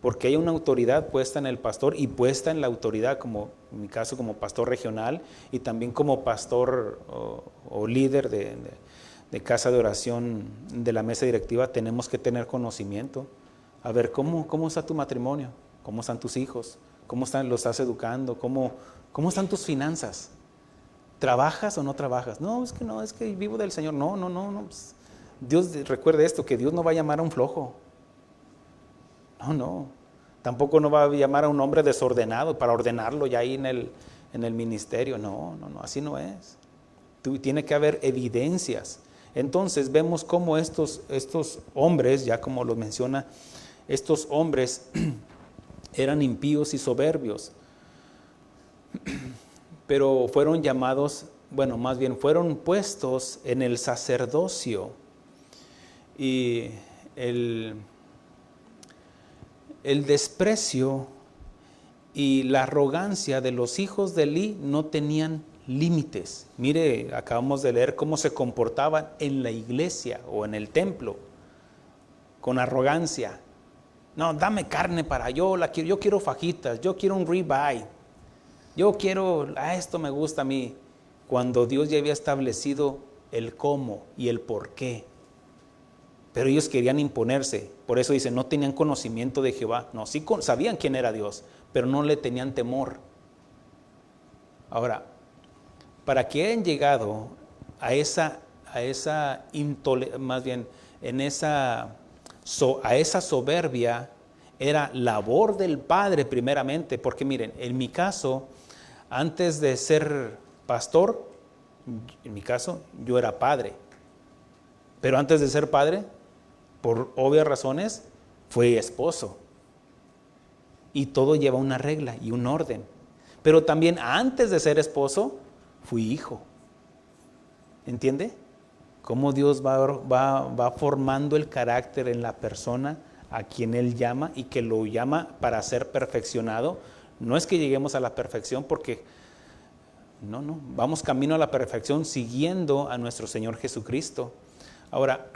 porque hay una autoridad puesta en el pastor y puesta en la autoridad, como en mi caso como pastor regional y también como pastor o líder de Casa de Oración de la mesa directiva. Tenemos que tener conocimiento. A ver, ¿cómo está tu matrimonio? ¿Cómo están tus hijos? ¿Cómo los estás educando? ¿Cómo están tus finanzas? ¿Trabajas o no trabajas? No, es que vivo del Señor. No. Pues, Dios, recuerde esto, que Dios no va a llamar a un flojo. No. Tampoco no va a llamar a un hombre desordenado para ordenarlo ya ahí en el ministerio. No, así no es. Tiene que haber evidencias. Entonces vemos cómo estos hombres, ya como lo menciona, estos hombres eran impíos y soberbios. Pero fueron llamados, más bien fueron puestos en el sacerdocio. Y el desprecio y la arrogancia de los hijos de Elí no tenían límites. Mire, acabamos de leer cómo se comportaban en la iglesia o en el templo, con arrogancia. No, dame carne yo quiero fajitas, yo quiero un ribeye. Yo quiero, esto me gusta a mí, cuando Dios ya había establecido el cómo y el por qué. Pero ellos querían imponerse, por eso dice, no tenían conocimiento de Jehová. No, sí sabían quién era Dios, pero no le tenían temor. Ahora, para que hayan llegado a esa soberbia, era labor del Padre primeramente, porque miren, en mi caso, antes de ser pastor, en mi caso, yo era padre. Pero antes de ser padre, por obvias razones, fui esposo. Y todo lleva una regla y un orden. Pero también antes de ser esposo, fui hijo. ¿Entiende? Cómo Dios va formando el carácter en la persona a quien Él llama y que lo llama para ser perfeccionado. No es que lleguemos a la perfección porque no, vamos camino a la perfección siguiendo a nuestro Señor Jesucristo. Ahora,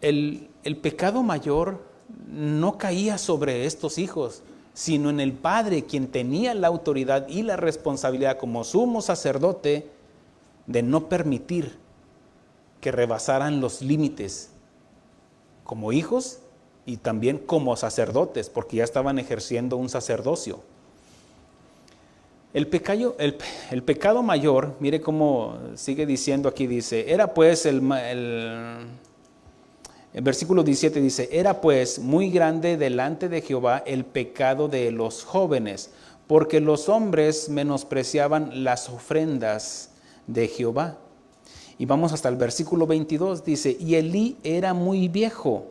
el pecado mayor no caía sobre estos hijos, sino en el Padre, quien tenía la autoridad y la responsabilidad como sumo sacerdote de no permitir que rebasaran los límites como hijos y también como sacerdotes, porque ya estaban ejerciendo un sacerdocio. El pecado mayor, mire cómo sigue diciendo aquí, dice, era pues el versículo 17 dice, era pues muy grande delante de Jehová el pecado de los jóvenes, porque los hombres menospreciaban las ofrendas de Jehová. Y vamos hasta el versículo 22, dice, y Elí era muy viejo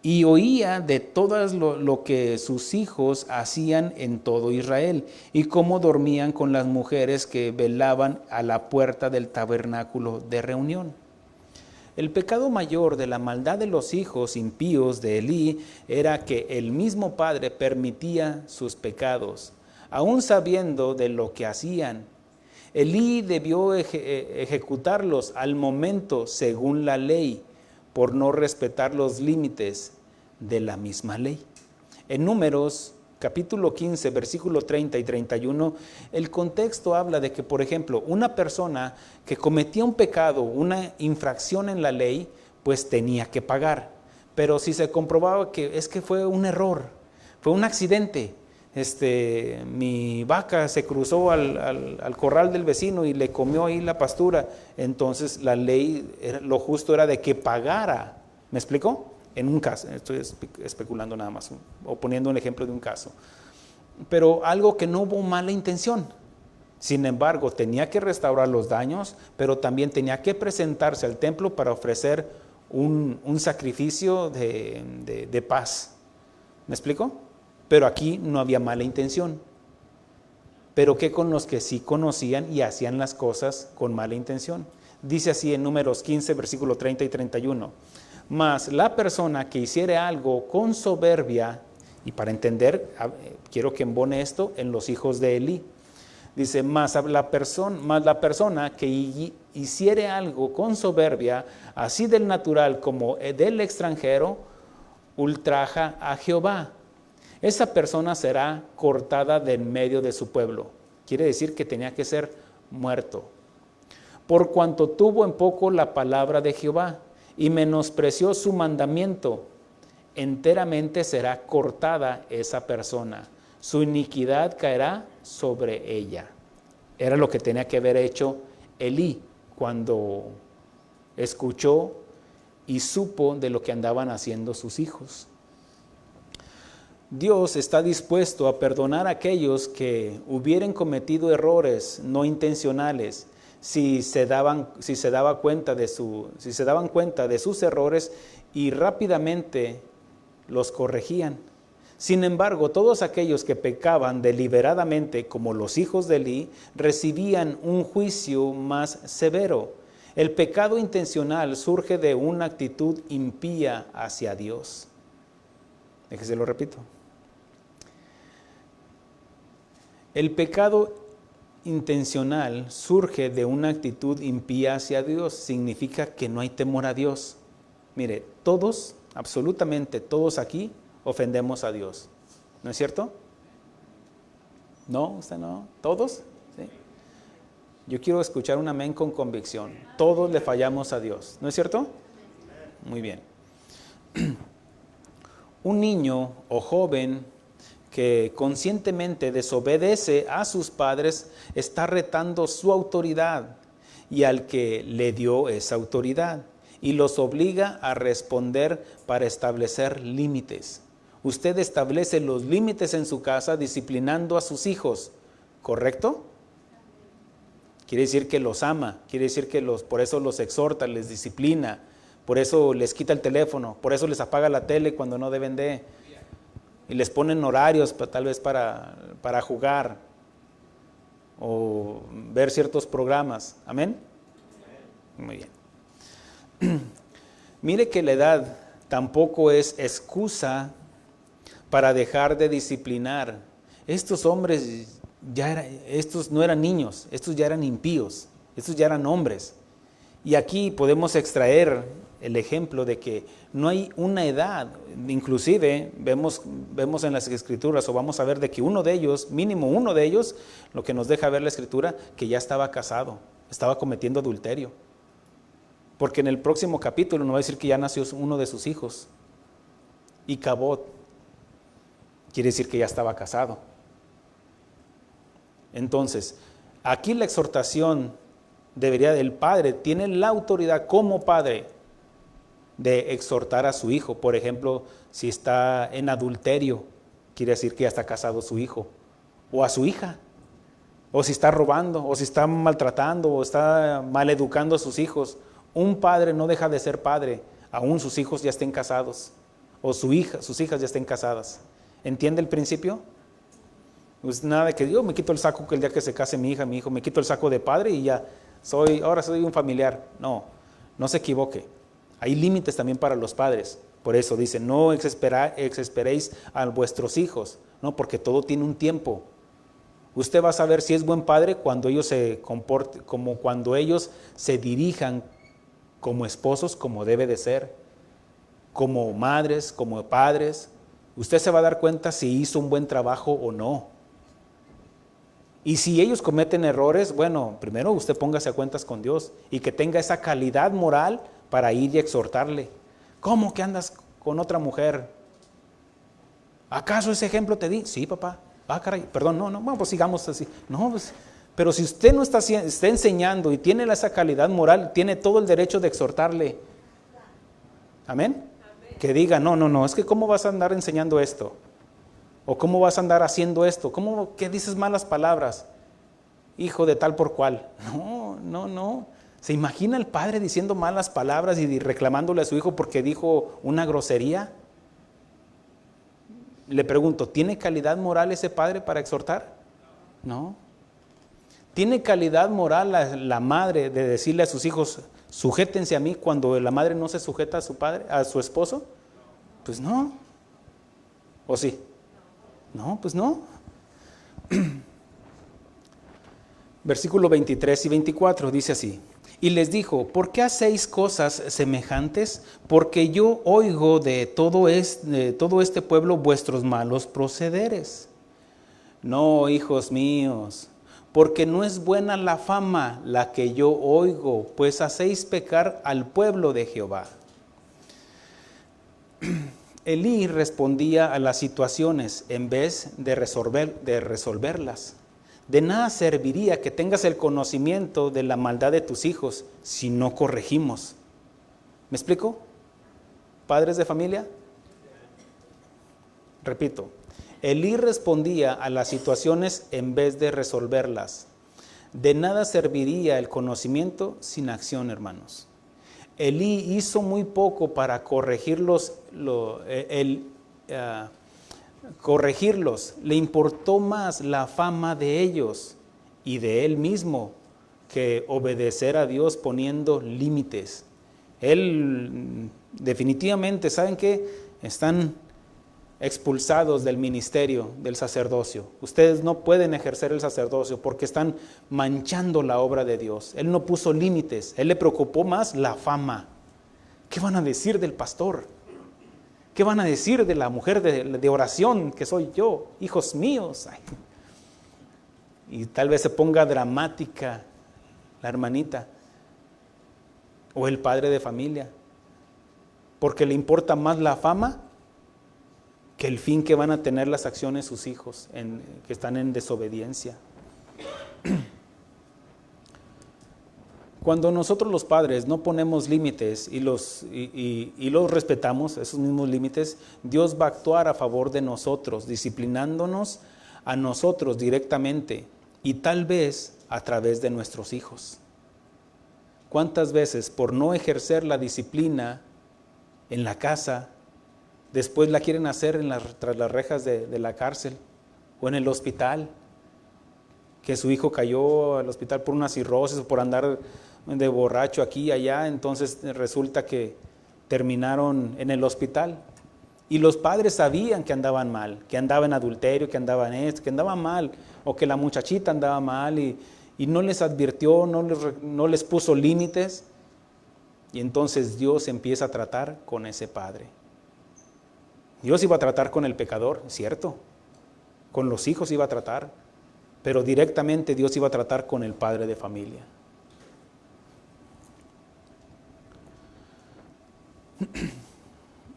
y oía de todo lo que sus hijos hacían en todo Israel y cómo dormían con las mujeres que velaban a la puerta del tabernáculo de reunión. El pecado mayor de la maldad de los hijos impíos de Elí era que el mismo padre permitía sus pecados, aún sabiendo de lo que hacían. Elí debió ejecutarlos al momento según la ley, por no respetar los límites de la misma ley. En Números capítulo 15, versículo 30 y 31, el contexto habla de que, por ejemplo, una persona que cometía un pecado, una infracción en la ley, pues tenía que pagar. Pero si se comprobaba que es que fue un error, fue un accidente, mi vaca se cruzó al corral del vecino y le comió ahí la pastura, entonces la ley, lo justo era de que pagara. ¿Me explico? En un caso, estoy especulando nada más, o poniendo un ejemplo de un caso. Pero algo que no hubo mala intención. Sin embargo, tenía que restaurar los daños, pero también tenía que presentarse al templo para ofrecer un sacrificio de paz. ¿Me explico? Pero aquí no había mala intención. Pero ¿qué con los que sí conocían y hacían las cosas con mala intención? Dice así en Números 15, versículo 30 y 31. Mas la persona que hiciere algo con soberbia, y para entender, quiero que embone esto en los hijos de Elí. Dice, mas la persona que hiciere algo con soberbia, así del natural como del extranjero, ultraja a Jehová. Esa persona será cortada de en medio de su pueblo. Quiere decir que tenía que ser muerto. Por cuanto tuvo en poco la palabra de Jehová y menospreció su mandamiento, enteramente será cortada esa persona. Su iniquidad caerá sobre ella. Era lo que tenía que haber hecho Elí cuando escuchó y supo de lo que andaban haciendo sus hijos. Dios está dispuesto a perdonar a aquellos que hubieran cometido errores no intencionales si se daban cuenta de sus errores y rápidamente los corregían. Sin embargo, todos aquellos que pecaban deliberadamente, como los hijos de Elí, recibían un juicio más severo. El pecado intencional surge de una actitud impía hacia Dios. Déjese lo repito. El pecado intencional surge de una actitud impía hacia Dios. Significa que no hay temor a Dios. Mire, todos, absolutamente todos aquí, ofendemos a Dios. ¿No es cierto? ¿No? ¿Usted no? ¿Todos? ¿Sí? Yo quiero escuchar un amén con convicción. Todos le fallamos a Dios. ¿No es cierto? Muy bien. Un niño o joven que conscientemente desobedece a sus padres está retando su autoridad y al que le dio esa autoridad y los obliga a responder para establecer límites. Usted establece los límites en su casa disciplinando a sus hijos, ¿correcto? Quiere decir que los ama, quiere decir que por eso los exhorta, les disciplina, por eso les quita el teléfono, por eso les apaga la tele cuando no deben de, y les ponen horarios tal vez para jugar o ver ciertos programas. ¿Amén? Muy bien. Mire que la edad tampoco es excusa para dejar de disciplinar. Estos hombres estos no eran niños, estos ya eran impíos, estos ya eran hombres. Y aquí podemos extraer el ejemplo de que no hay una edad, inclusive vemos en las escrituras, o vamos a ver de que uno de ellos, mínimo uno de ellos, lo que nos deja ver la escritura, que ya estaba casado, estaba cometiendo adulterio. Porque en el próximo capítulo nos va a decir que ya nació uno de sus hijos. Y Cabot quiere decir que ya estaba casado. Entonces, aquí la exhortación del padre, tiene la autoridad como padre de exhortar a su hijo. Por ejemplo, si está en adulterio, quiere decir que ya está casado su hijo, o a su hija, o si está robando, o si está maltratando, o está maleducando a sus hijos. Un padre no deja de ser padre, aún sus hijos ya estén casados, o sus hijas ya estén casadas. ¿Entiende el principio? Pues nada de que yo me quito el saco que el día que se case mi hijo, me quito el saco de padre y ya, ahora soy un familiar. No se equivoque. Hay límites también para los padres. Por eso dice, no exasperéis a vuestros hijos, ¿no? Porque todo tiene un tiempo. Usted va a saber si es buen padre cuando ellos se comporten, como cuando ellos se dirijan como esposos, como debe de ser, como madres, como padres. Usted se va a dar cuenta si hizo un buen trabajo o no. Y si ellos cometen errores, bueno, primero usted póngase a cuentas con Dios y que tenga esa calidad moral para ir y exhortarle. ¿Cómo que andas con otra mujer? ¿Acaso ese ejemplo te di? Sí, papá. Caray, perdón, no, bueno, pues sigamos así. No, pues, pero si usted no está enseñando y tiene esa calidad moral, tiene todo el derecho de exhortarle. ¿Amén? Que diga, no, es que ¿cómo vas a andar enseñando esto? ¿O cómo vas a andar haciendo esto? ¿Qué dices malas palabras? Hijo de tal por cual. No. ¿Se imagina el padre diciendo malas palabras y reclamándole a su hijo porque dijo una grosería? Le pregunto, ¿tiene calidad moral ese padre para exhortar? No. ¿Tiene calidad moral la madre de decirle a sus hijos, sujétense a mí, cuando la madre no se sujeta a su padre, a su esposo? Pues no. ¿O sí? No, pues no. Versículo 23 y 24 dice así: y les dijo, ¿por qué hacéis cosas semejantes? Porque yo oigo de todo este pueblo vuestros malos procederes. No, hijos míos, porque no es buena la fama la que yo oigo, pues hacéis pecar al pueblo de Jehová. Elí respondía a las situaciones en vez de resolverlas. De nada serviría que tengas el conocimiento de la maldad de tus hijos si no corregimos. ¿Me explico? ¿Padres de familia? Repito, Elí respondía a las situaciones en vez de resolverlas. De nada serviría el conocimiento sin acción, hermanos. Elí hizo muy poco para corregirlos. Le importó más la fama de ellos y de él mismo que obedecer a Dios poniendo límites. Él definitivamente, ¿saben qué? Están expulsados del ministerio del sacerdocio. Ustedes no pueden ejercer el sacerdocio porque están manchando la obra de Dios. Él no puso límites, él le preocupó más la fama. ¿Qué van a decir del pastor? ¿Qué van a decir de la mujer de oración que soy yo? Hijos míos. Ay. Y tal vez se ponga dramática la hermanita o el padre de familia, porque le importa más la fama que el fin que van a tener las acciones sus hijos que están en desobediencia. Cuando nosotros los padres no ponemos límites y los respetamos, esos mismos límites, Dios va a actuar a favor de nosotros, disciplinándonos a nosotros directamente y tal vez a través de nuestros hijos. ¿Cuántas veces por no ejercer la disciplina en la casa, después la quieren hacer tras las rejas de la cárcel o en el hospital? Que su hijo cayó al hospital por una cirrosis o por andar de borracho aquí y allá, entonces resulta que terminaron en el hospital. Y los padres sabían que andaban mal, que andaban en adulterio, que andaban esto, que andaban mal, o que la muchachita andaba mal y no les advirtió, no les puso límites. Y entonces Dios empieza a tratar con ese padre. Dios iba a tratar con el pecador, cierto, con los hijos iba a tratar, pero directamente Dios iba a tratar con el padre de familia.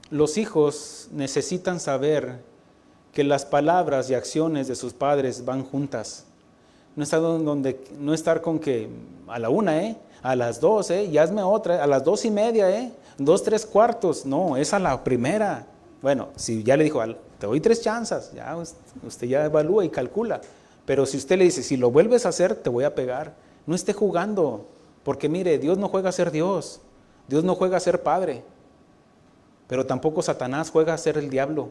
Los hijos necesitan saber que las palabras y acciones de sus padres van juntas. No estar con que a la 1, a las 2, y hazme otra, a las 2:30, 2 3/4. No, es a la primera. Bueno, si ya le dijo, te doy 3 chances, ya usted ya evalúa y calcula. Pero si usted le dice, si lo vuelves a hacer, te voy a pegar. No esté jugando, porque mire, Dios no juega a ser Dios. Dios no juega a ser padre. Pero tampoco Satanás juega a ser el diablo.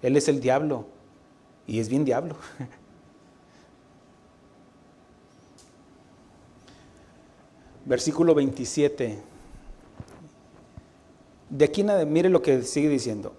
Él es el diablo. Y es bien diablo. Versículo 27. De aquí mire lo que sigue diciendo.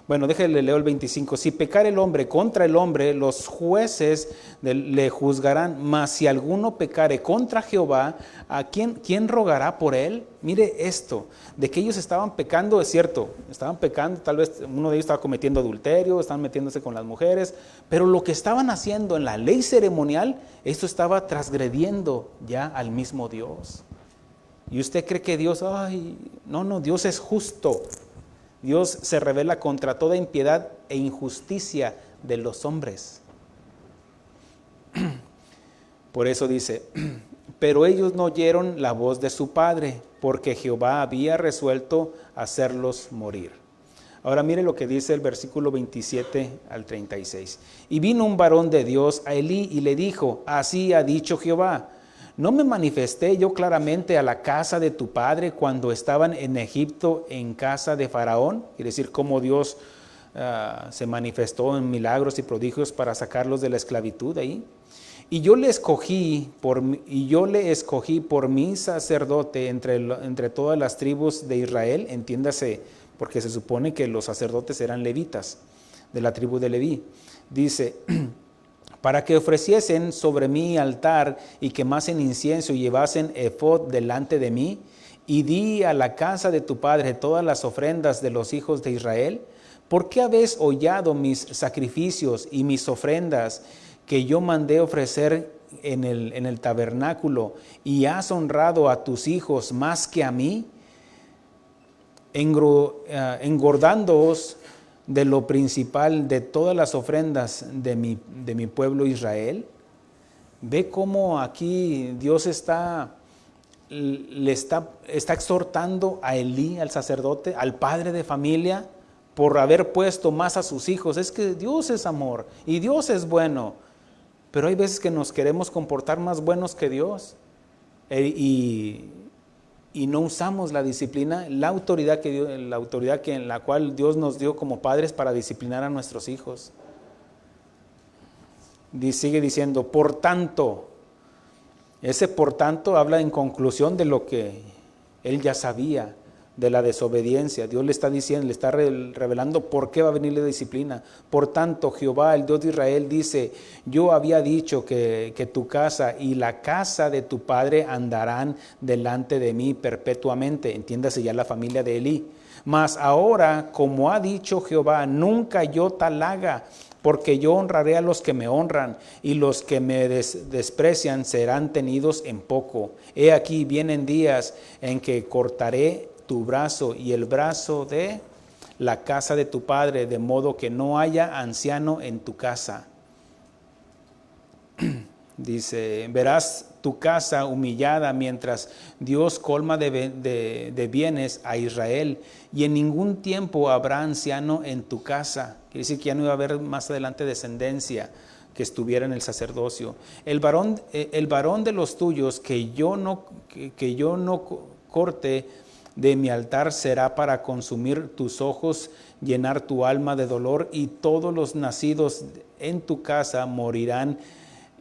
Bueno, déjale leo el 25. Si pecare el hombre contra el hombre, los jueces le juzgarán. Mas si alguno pecare contra Jehová, ¿a quién rogará por él? Mire esto, de que ellos estaban pecando, es cierto, estaban pecando, tal vez uno de ellos estaba cometiendo adulterio, estaban metiéndose con las mujeres, pero lo que estaban haciendo en la ley ceremonial, esto estaba transgrediendo ya al mismo Dios. Y usted cree que Dios, no, Dios es justo. Dios se revela contra toda impiedad e injusticia de los hombres. Por eso dice, Pero ellos no oyeron la voz de su padre, porque Jehová había resuelto hacerlos morir. Ahora mire lo que dice el versículo 27 al 36. Y vino un varón de Dios a Elí y le dijo, así ha dicho Jehová, ¿no me manifesté yo claramente a la casa de tu padre cuando estaban en Egipto en casa de Faraón? Quiere decir, cómo Dios se manifestó en milagros y prodigios para sacarlos de la esclavitud ahí. Y yo le escogí por mi sacerdote entre todas las tribus de Israel, entiéndase, porque se supone que los sacerdotes eran levitas, de la tribu de Leví. Dice, para que ofreciesen sobre mi altar y quemasen incienso y llevasen efod delante de mí, y di a la casa de tu padre todas las ofrendas de los hijos de Israel. ¿Por qué habéis hollado mis sacrificios y mis ofrendas que yo mandé ofrecer en el tabernáculo, y has honrado a tus hijos más que a mí, engordándoos de lo principal de todas las ofrendas de mi pueblo Israel? Ve cómo aquí Dios está exhortando a Elí, al sacerdote, al padre de familia, por haber puesto más a sus hijos. Es que Dios es amor y Dios es bueno, pero hay veces que nos queremos comportar más buenos que Dios y no usamos la disciplina, la autoridad en la cual Dios nos dio como padres para disciplinar a nuestros hijos. Sigue diciendo, por tanto. Ese por tanto habla en conclusión de lo que él ya sabía, de la desobediencia. Dios le está diciendo, le está revelando por qué va a venir la disciplina. Por tanto, Jehová, el Dios de Israel, dice, yo había dicho que tu casa y la casa de tu padre andarán delante de mí perpetuamente. Entiéndase ya la familia de Elí. Mas ahora, como ha dicho Jehová, nunca yo tal haga, porque yo honraré a los que me honran, y los que me desprecian serán tenidos en poco. He aquí vienen días en que cortaré tu brazo y el brazo de la casa de tu padre, de modo que no haya anciano en tu casa. Dice, verás tu casa humillada mientras Dios colma de bienes a Israel, y en ningún tiempo habrá anciano en tu casa. Quiere decir que ya no iba a haber más adelante descendencia que estuviera en el sacerdocio. El varón de los tuyos que yo no corte de mi altar será para consumir tus ojos, llenar tu alma de dolor, y todos los nacidos en tu casa morirán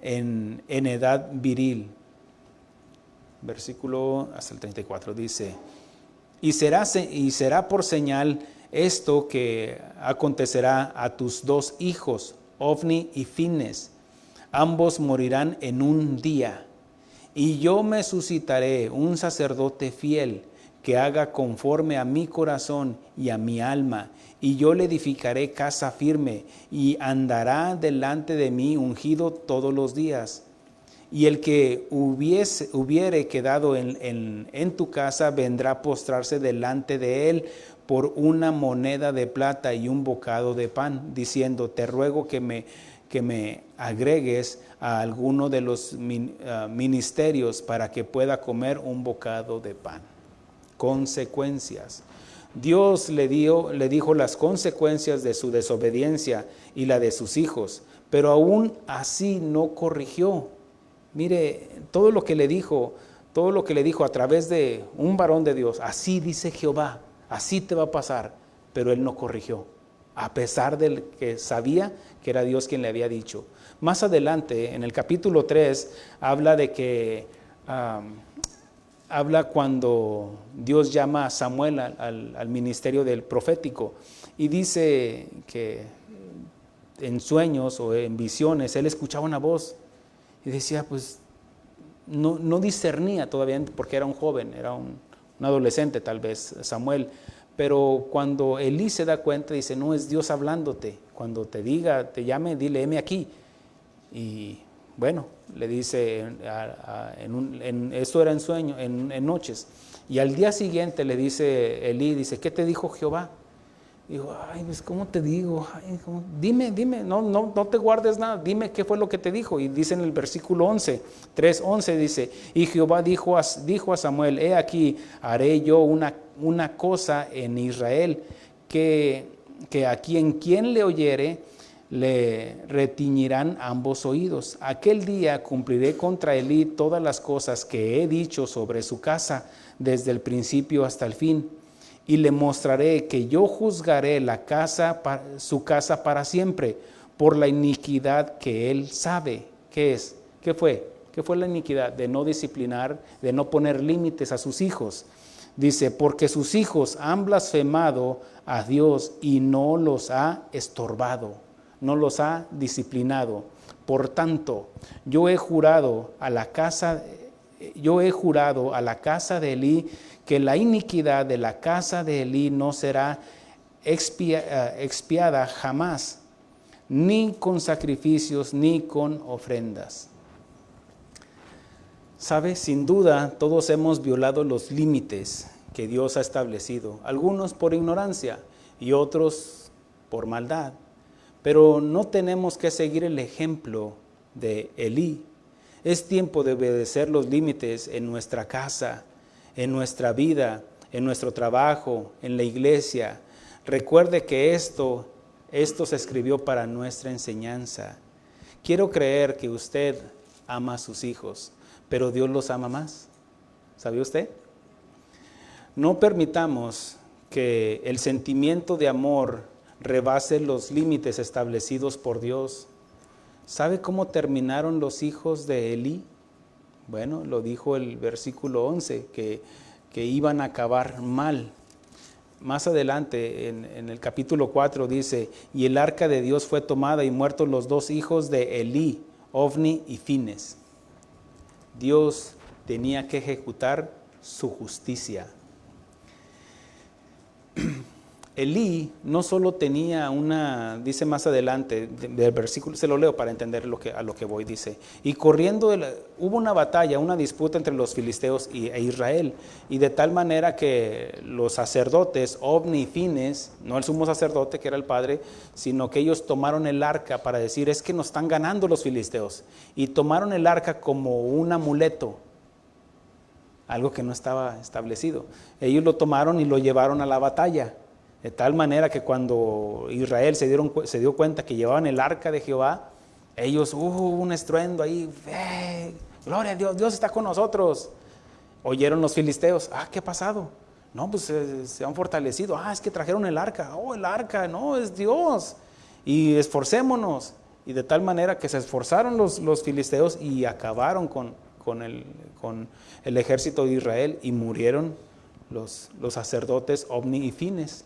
en edad viril. Versículo hasta el 34 dice, y será por señal esto que acontecerá a tus dos hijos, Ofni y Fines, ambos morirán en un día, y yo me suscitaré un sacerdote fiel que haga conforme a mi corazón y a mi alma, y yo le edificaré casa firme, y andará delante de mí ungido todos los días. Y el que hubiere quedado en tu casa vendrá a postrarse delante de él por una moneda de plata y un bocado de pan, diciendo, te ruego que me agregues a alguno de los ministerios para que pueda comer un bocado de pan. Consecuencias. Dios le dijo las consecuencias de su desobediencia y la de sus hijos, pero aún así no corrigió. Mire, todo lo que le dijo a través de un varón de Dios, así dice Jehová, así te va a pasar, pero él no corrigió, a pesar de que sabía que era Dios quien le había dicho. Más adelante, en el capítulo 3, habla de que habla cuando Dios llama a Samuel al ministerio del profético, y dice que en sueños o en visiones él escuchaba una voz y decía, pues no discernía todavía porque era un joven, era un adolescente tal vez Samuel, pero cuando Elí se da cuenta dice, no, es Dios hablándote, cuando te diga, te llame, dile, heme aquí. Y bueno, le dice, esto era en sueño, en noches, y al día siguiente le dice Elí, dice, ¿qué te dijo Jehová? Digo, ay, pues, ¿cómo te digo? Ay, dime, no te guardes nada, dime qué fue lo que te dijo. Y dice en el versículo 11, 3:11 dice, y Jehová dijo a Samuel, he aquí, haré yo una cosa en Israel, que a quien le oyere, le retiñirán ambos oídos. Aquel día cumpliré contra Elí todas las cosas que he dicho sobre su casa, desde el principio hasta el fin. Y le mostraré que yo juzgaré su casa para siempre, por la iniquidad que él sabe. ¿Qué es? ¿Qué fue? ¿Qué fue la iniquidad? De no disciplinar, de no poner límites a sus hijos. Dice, porque sus hijos han blasfemado a Dios y no los ha estorbado, no los ha disciplinado. Por tanto, yo he jurado a la casa de Elí, que la iniquidad de la casa de Elí no será expiada jamás, ni con sacrificios, ni con ofrendas. ¿Sabe? Sin duda, todos hemos violado los límites que Dios ha establecido, algunos por ignorancia y otros por maldad. Pero no tenemos que seguir el ejemplo de Elí. Es tiempo de obedecer los límites en nuestra casa, en nuestra vida, en nuestro trabajo, en la iglesia. Recuerde que esto se escribió para nuestra enseñanza. Quiero creer que usted ama a sus hijos, pero Dios los ama más. ¿Sabía usted? No permitamos que el sentimiento de amor rebase los límites establecidos por Dios. ¿Sabe cómo terminaron los hijos de Elí? Bueno, lo dijo el versículo 11, que iban a acabar mal. Más adelante, en el capítulo 4 dice, y el arca de Dios fue tomada y muertos los dos hijos de Elí, Ofni y Fines. Dios tenía que ejecutar su justicia. Elí no solo tenía dice más adelante del versículo, se lo leo para entender a lo que voy, dice, y corriendo, hubo una batalla, una disputa entre los filisteos e Israel, y de tal manera que los sacerdotes, Ofni y Fines, no el sumo sacerdote que era el padre, sino que ellos tomaron el arca para decir, es que nos están ganando los filisteos, y tomaron el arca como un amuleto, algo que no estaba establecido. Ellos lo tomaron y lo llevaron a la batalla. De tal manera que cuando Israel se dio cuenta que llevaban el arca de Jehová, ellos, hubo un estruendo ahí, gloria a Dios, Dios está con nosotros. Oyeron los filisteos, ¿qué ha pasado? No, pues se han fortalecido, es que trajeron el arca, el arca, no, es Dios. Y esforcémonos. Y de tal manera que se esforzaron los filisteos y acabaron con el ejército de Israel y murieron los sacerdotes Ofni y Fines.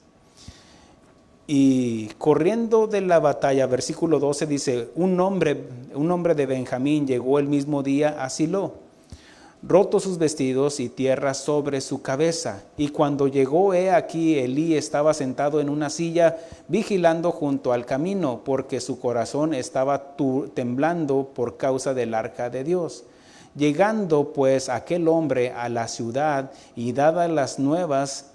Y corriendo de la batalla, versículo 12 dice, un hombre de Benjamín llegó el mismo día a Silo, roto sus vestidos y tierra sobre su cabeza. Y cuando llegó, he aquí, Elí estaba sentado en una silla, vigilando junto al camino, porque su corazón estaba temblando por causa del arca de Dios. Llegando pues aquel hombre a la ciudad y dadas las nuevas,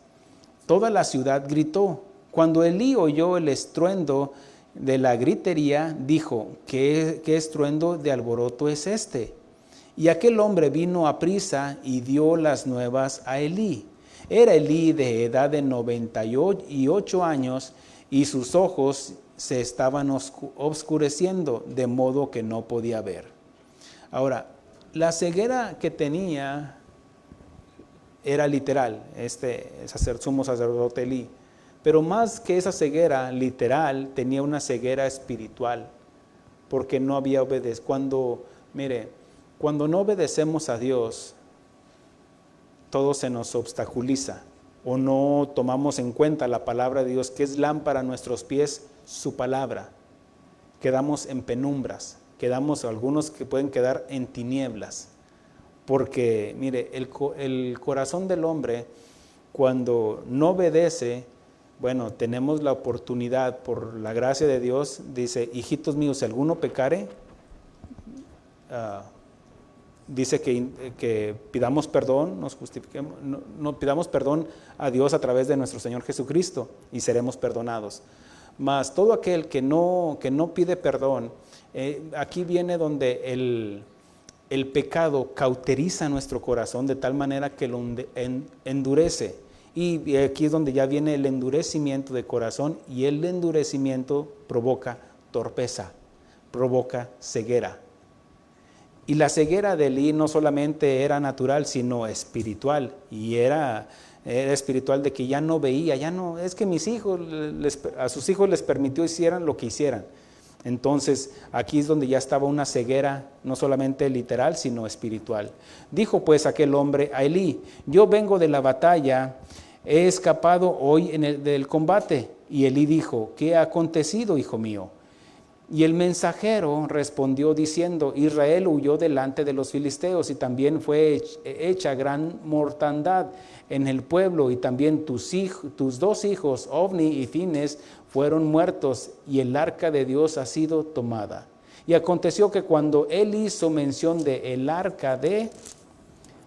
toda la ciudad gritó. Cuando Elí oyó el estruendo de la gritería, dijo, ¿qué estruendo de alboroto es este? Y aquel hombre vino aprisa y dio las nuevas a Elí. Era Elí de edad de 98 años y sus ojos se estaban oscureciendo, de modo que no podía ver. Ahora, la ceguera que tenía era literal, sumo sacerdote Elí. Pero más que esa ceguera literal, tenía una ceguera espiritual, porque no había obedecido. Cuando no obedecemos a Dios, todo se nos obstaculiza, o no tomamos en cuenta la palabra de Dios, que es lámpara a nuestros pies, su palabra. Quedamos en penumbras, algunos que pueden quedar en tinieblas, porque el corazón del hombre, cuando no obedece, tenemos la oportunidad, por la gracia de Dios, dice, hijitos míos, si alguno pecare, dice que pidamos perdón, nos justifiquemos, no pidamos perdón a Dios a través de nuestro Señor Jesucristo y seremos perdonados. Mas todo aquel que no pide perdón, aquí viene donde el pecado cauteriza nuestro corazón de tal manera que lo endurece. Y aquí es donde ya viene el endurecimiento de corazón, y el endurecimiento provoca torpeza, provoca ceguera. Y la ceguera de Elí no solamente era natural, sino espiritual. Y era espiritual de que ya no veía, es que a sus hijos les permitió hicieran lo que hicieran. Entonces aquí es donde ya estaba una ceguera, no solamente literal, sino espiritual. Dijo pues aquel hombre a Elí: yo vengo de la batalla, he escapado hoy del combate. Y Elí dijo: ¿qué ha acontecido, hijo mío? Y el mensajero respondió diciendo: Israel huyó delante de los filisteos, y también fue hecha gran mortandad en el pueblo, y también tus 2 hijos, Ofni y Fines, fueron muertos, y el arca de Dios ha sido tomada. Y aconteció que cuando él hizo mención de el arca de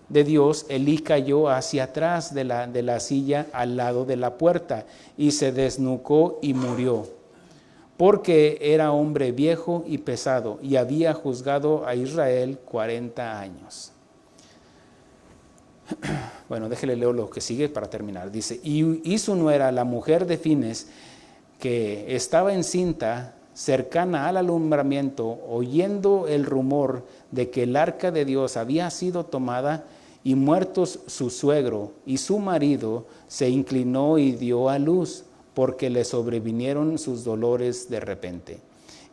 Dios, Elí cayó hacia atrás de la silla al lado de la puerta, y se desnucó y murió, porque era hombre viejo y pesado, y había juzgado a Israel 40 años. Bueno, déjele leo lo que sigue para terminar. Dice: y su nuera, la mujer de Fines, que estaba encinta, cercana al alumbramiento, oyendo el rumor de que el arca de Dios había sido tomada y muertos su suegro y su marido, se inclinó y dio a luz, porque le sobrevinieron sus dolores de repente.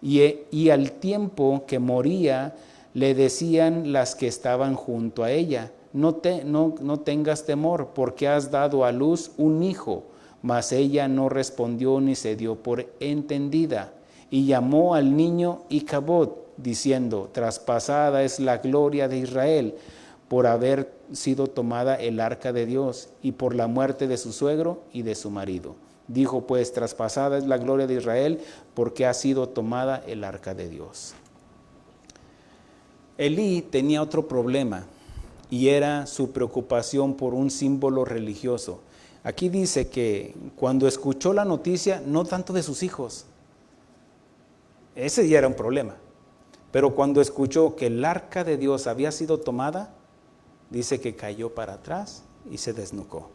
Y al tiempo que moría, le decían las que estaban junto a ella: no tengas temor, porque has dado a luz un hijo. Mas ella no respondió ni se dio por entendida, y llamó al niño Icabod, diciendo: traspasada es la gloria de Israel, por haber sido tomada el arca de Dios, y por la muerte de su suegro y de su marido. Dijo pues: traspasada es la gloria de Israel, porque ha sido tomada el arca de Dios. Elí tenía otro problema, y era su preocupación por un símbolo religioso. Aquí dice que cuando escuchó la noticia, no tanto de sus hijos, ese ya era un problema, pero cuando escuchó que el arca de Dios había sido tomada, dice que cayó para atrás y se desnucó.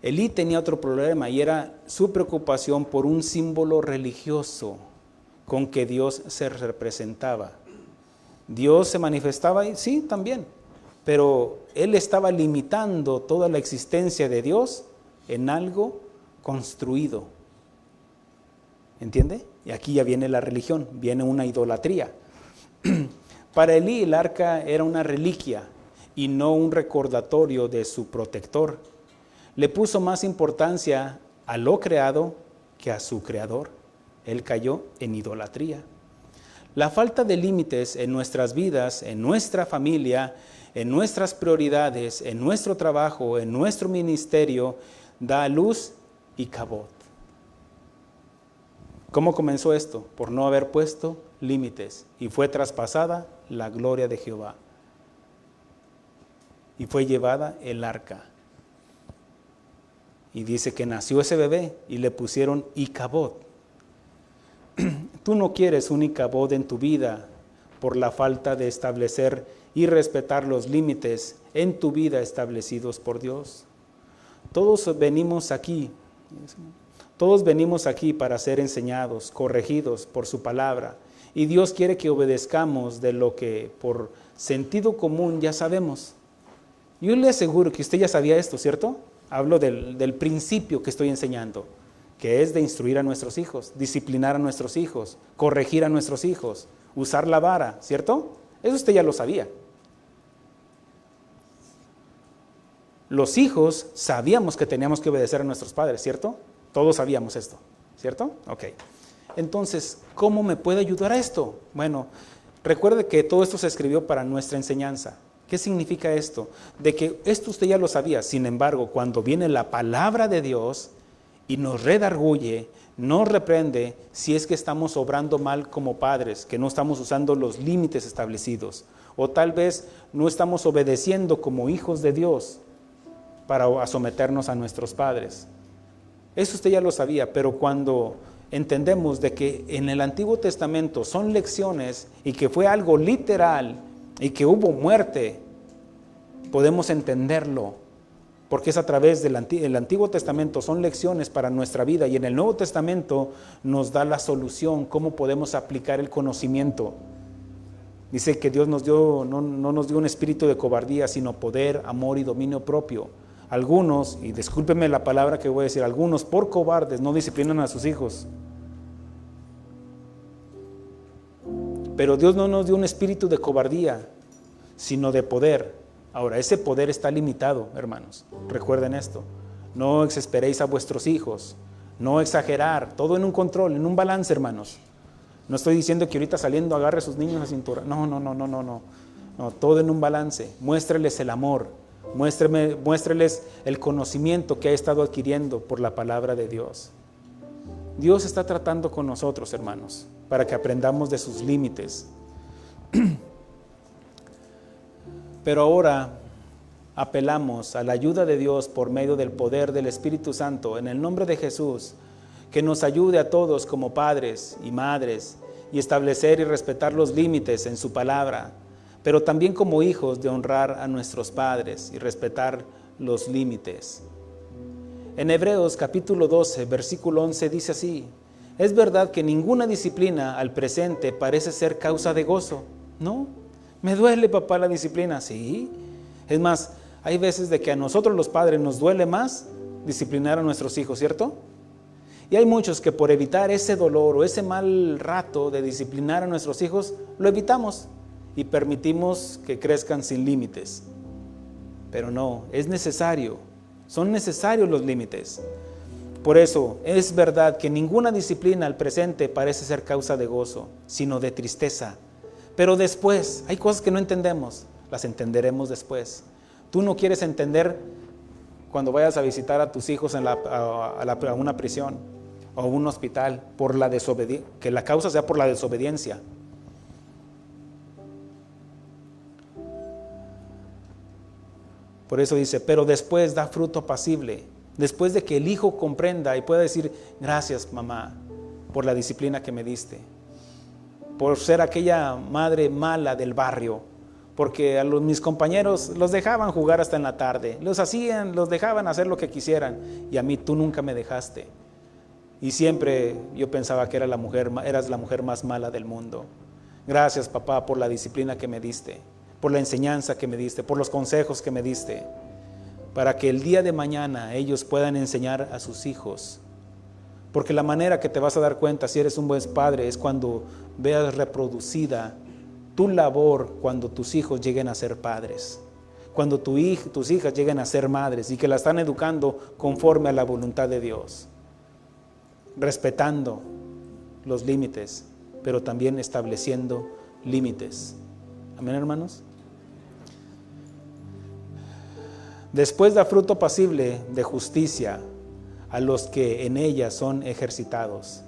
Elí tenía otro problema, y era su preocupación por un símbolo religioso con que Dios se representaba. Dios se manifestaba ahí, sí, también, pero él estaba limitando toda la existencia de Dios en algo construido. ¿Entiende? Y aquí ya viene la religión, viene una idolatría. Para Elí el arca era una reliquia y no un recordatorio de su protector. Le puso más importancia a lo creado que a su creador. Él cayó en idolatría. La falta de límites en nuestras vidas, en nuestra familia, en nuestras prioridades, en nuestro trabajo, en nuestro ministerio, da a luz Icabod. ¿Cómo comenzó esto? Por no haber puesto límites, y fue traspasada la gloria de Jehová, y fue llevada el arca. Y dice que nació ese bebé y le pusieron Icabod. Tú no quieres un Icabod en tu vida por la falta de establecer y respetar los límites en tu vida establecidos por Dios. Todos venimos aquí para ser enseñados, corregidos por su palabra, y Dios quiere que obedezcamos de lo que por sentido común ya sabemos. Yo le aseguro que usted ya sabía esto, ¿cierto? Hablo del principio que estoy enseñando, que es de instruir a nuestros hijos, disciplinar a nuestros hijos, corregir a nuestros hijos, usar la vara, ¿cierto? Eso usted ya lo sabía. Los hijos sabíamos que teníamos que obedecer a nuestros padres, ¿cierto? Todos sabíamos esto, ¿cierto? Ok. Entonces, ¿cómo me puede ayudar a esto? Bueno, recuerde que todo esto se escribió para nuestra enseñanza. ¿Qué significa esto? De que esto usted ya lo sabía, sin embargo, cuando viene la palabra de Dios y nos redarguye, nos reprende si es que estamos obrando mal como padres, que no estamos usando los límites establecidos, o tal vez no estamos obedeciendo como hijos de Dios para someternos a nuestros padres. Eso usted ya lo sabía, pero cuando entendemos de que en el Antiguo Testamento son lecciones y que fue algo literal y que hubo muerte, podemos entenderlo, porque es a través del Antiguo Testamento, son lecciones para nuestra vida, y en el Nuevo Testamento nos da la solución, cómo podemos aplicar el conocimiento. Dice que Dios no nos dio un espíritu de cobardía, sino poder, amor y dominio propio. Algunos, y discúlpenme la palabra que voy a decir, algunos por cobardes no disciplinan a sus hijos. Pero Dios no nos dio un espíritu de cobardía, sino de poder. Ahora, ese poder está limitado, hermanos. Recuerden esto. No exasperéis a vuestros hijos. No exagerar. Todo en un control, en un balance, hermanos. No estoy diciendo que ahorita saliendo agarre a sus niños a la cintura. No. No, todo en un balance. Muéstreles el amor. Muéstreles el conocimiento que ha estado adquiriendo por la palabra de Dios. Dios está tratando con nosotros, hermanos, para que aprendamos de sus límites. Pero ahora apelamos a la ayuda de Dios por medio del poder del Espíritu Santo, en el nombre de Jesús, que nos ayude a todos como padres y madres y establecer y respetar los límites en su palabra, pero también como hijos de honrar a nuestros padres y respetar los límites. En Hebreos capítulo 12, versículo 11 dice así: es verdad que ninguna disciplina al presente parece ser causa de gozo, ¿no? ¿Me duele, papá, la disciplina? Sí. Es más, hay veces de que a nosotros los padres nos duele más disciplinar a nuestros hijos, ¿cierto? Y hay muchos que por evitar ese dolor o ese mal rato de disciplinar a nuestros hijos, lo evitamos y permitimos que crezcan sin límites. Pero no, es necesario, son necesarios los límites. Por eso, es verdad que ninguna disciplina al presente parece ser causa de gozo, sino de tristeza. Pero después, hay cosas que no entendemos, las entenderemos después. Tú no quieres entender cuando vayas a visitar a tus hijos a una prisión o a un hospital, que la causa sea por la desobediencia. Por eso dice, pero después da fruto apacible. Después de que el hijo comprenda y pueda decir, gracias mamá por la disciplina que me diste, por ser aquella madre mala del barrio, porque mis compañeros los dejaban jugar hasta en la tarde, los dejaban hacer lo que quisieran, y a mí tú nunca me dejaste. Y siempre yo pensaba que eras la mujer más mala del mundo. Gracias, papá, por la disciplina que me diste, por la enseñanza que me diste, por los consejos que me diste, para que el día de mañana ellos puedan enseñar a sus hijos. Porque la manera que te vas a dar cuenta si eres un buen padre es cuando veas reproducida tu labor cuando tus hijos lleguen a ser padres, cuando tus hijas lleguen a ser madres y que la están educando conforme a la voluntad de Dios, respetando los límites, pero también estableciendo límites. Amén, hermanos. Después da fruto apacible de justicia a los que en ella son ejercitados.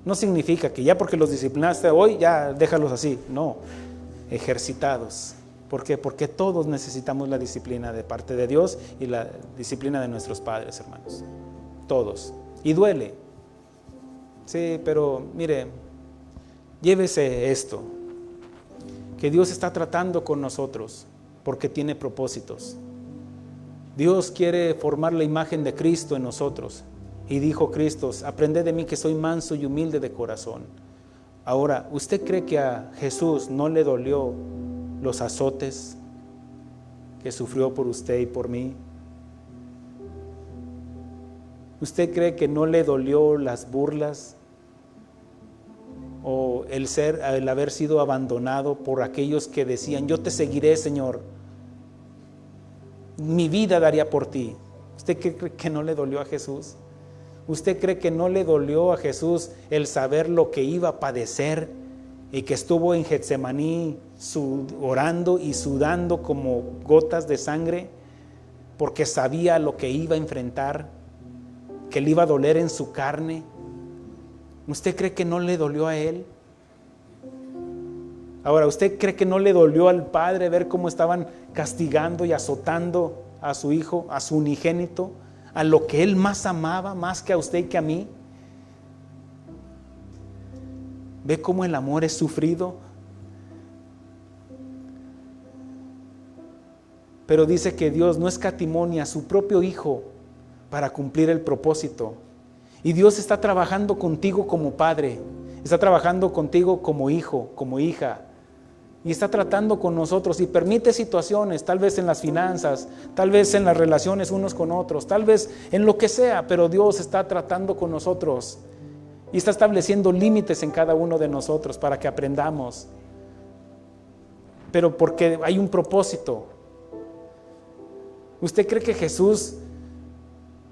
No significa que ya porque los disciplinaste hoy, ya déjalos así. No, ejercitados. ¿Por qué? Porque todos necesitamos la disciplina de parte de Dios y la disciplina de nuestros padres, hermanos. Todos. Y duele. Sí, pero mire, llévese esto, que Dios está tratando con nosotros porque tiene propósitos. Dios quiere formar la imagen de Cristo en nosotros. Y dijo Cristo, aprended de mí que soy manso y humilde de corazón. Ahora, ¿usted cree que a Jesús no le dolió los azotes que sufrió por usted y por mí? ¿Usted cree que no le dolió las burlas o el haber sido abandonado por aquellos que decían, yo te seguiré, Señor, mi vida daría por ti? ¿Usted cree que no le dolió a Jesús? ¿Usted cree que no le dolió a Jesús el saber lo que iba a padecer y que estuvo en Getsemaní orando y sudando como gotas de sangre porque sabía lo que iba a enfrentar, que le iba a doler en su carne? ¿Usted cree que no le dolió a él? Ahora, ¿usted cree que no le dolió al padre ver cómo estaban castigando y azotando a su hijo, a su unigénito, a lo que él más amaba, más que a usted y que a mí? ¿Ve cómo el amor es sufrido? Pero dice que Dios no escatimó ni a su propio hijo para cumplir el propósito. Y Dios está trabajando contigo como padre, está trabajando contigo como hijo, como hija. Y está tratando con nosotros y permite situaciones, tal vez en las finanzas, tal vez en las relaciones unos con otros, tal vez en lo que sea, pero Dios está tratando con nosotros y está estableciendo límites en cada uno de nosotros para que aprendamos. Pero porque hay un propósito. ¿Usted cree que Jesús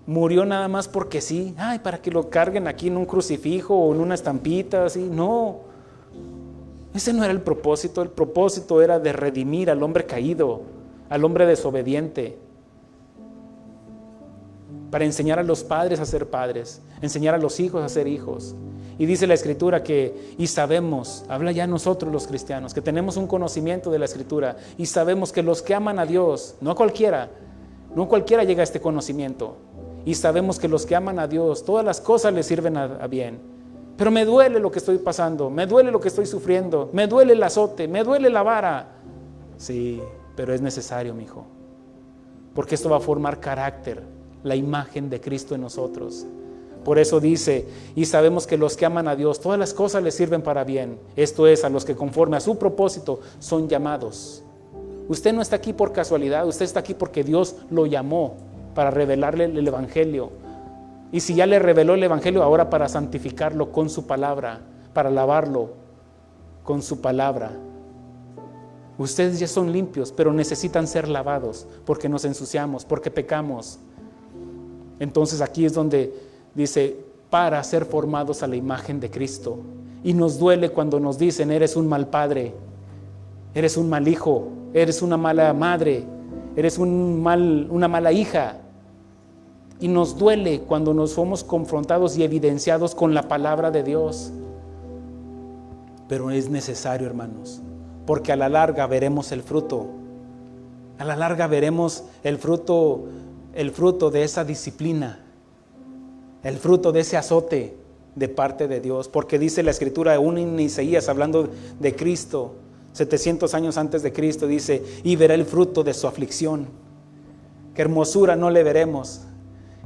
murió nada más porque sí? Ay, para que lo carguen aquí en un crucifijo o en una estampita, así. No. Ese no era el propósito era de redimir al hombre caído, al hombre desobediente, para enseñar a los padres a ser padres, enseñar a los hijos a ser hijos. Y dice la Escritura que, y sabemos, habla ya nosotros los cristianos, que tenemos un conocimiento de la Escritura, y sabemos que los que aman a Dios, no cualquiera llega a este conocimiento, y sabemos que los que aman a Dios, todas las cosas les sirven a bien. Pero me duele lo que estoy pasando, me duele lo que estoy sufriendo, me duele el azote, me duele la vara. Sí, pero es necesario, mi hijo, porque esto va a formar carácter, la imagen de Cristo en nosotros. Por eso dice, y sabemos que los que aman a Dios, todas las cosas les sirven para bien. Esto es, a los que conforme a su propósito son llamados. Usted no está aquí por casualidad, usted está aquí porque Dios lo llamó para revelarle el Evangelio. Y si ya le reveló el Evangelio, ahora para santificarlo con su palabra, para lavarlo con su palabra. Ustedes ya son limpios, pero necesitan ser lavados porque nos ensuciamos, porque pecamos. Entonces aquí es donde dice, para ser formados a la imagen de Cristo. Y nos duele cuando nos dicen, eres un mal padre, eres un mal hijo, eres una mala madre, eres una mala hija. Y nos duele cuando nos somos confrontados y evidenciados con la palabra de Dios. Pero es necesario, hermanos, porque a la larga veremos el fruto. A la larga veremos el fruto de esa disciplina, el fruto de ese azote de parte de Dios. Porque dice la Escritura, aún en Isaías, hablando de Cristo, 700 años antes de Cristo, dice, y verá el fruto de su aflicción. Qué hermosura no le veremos,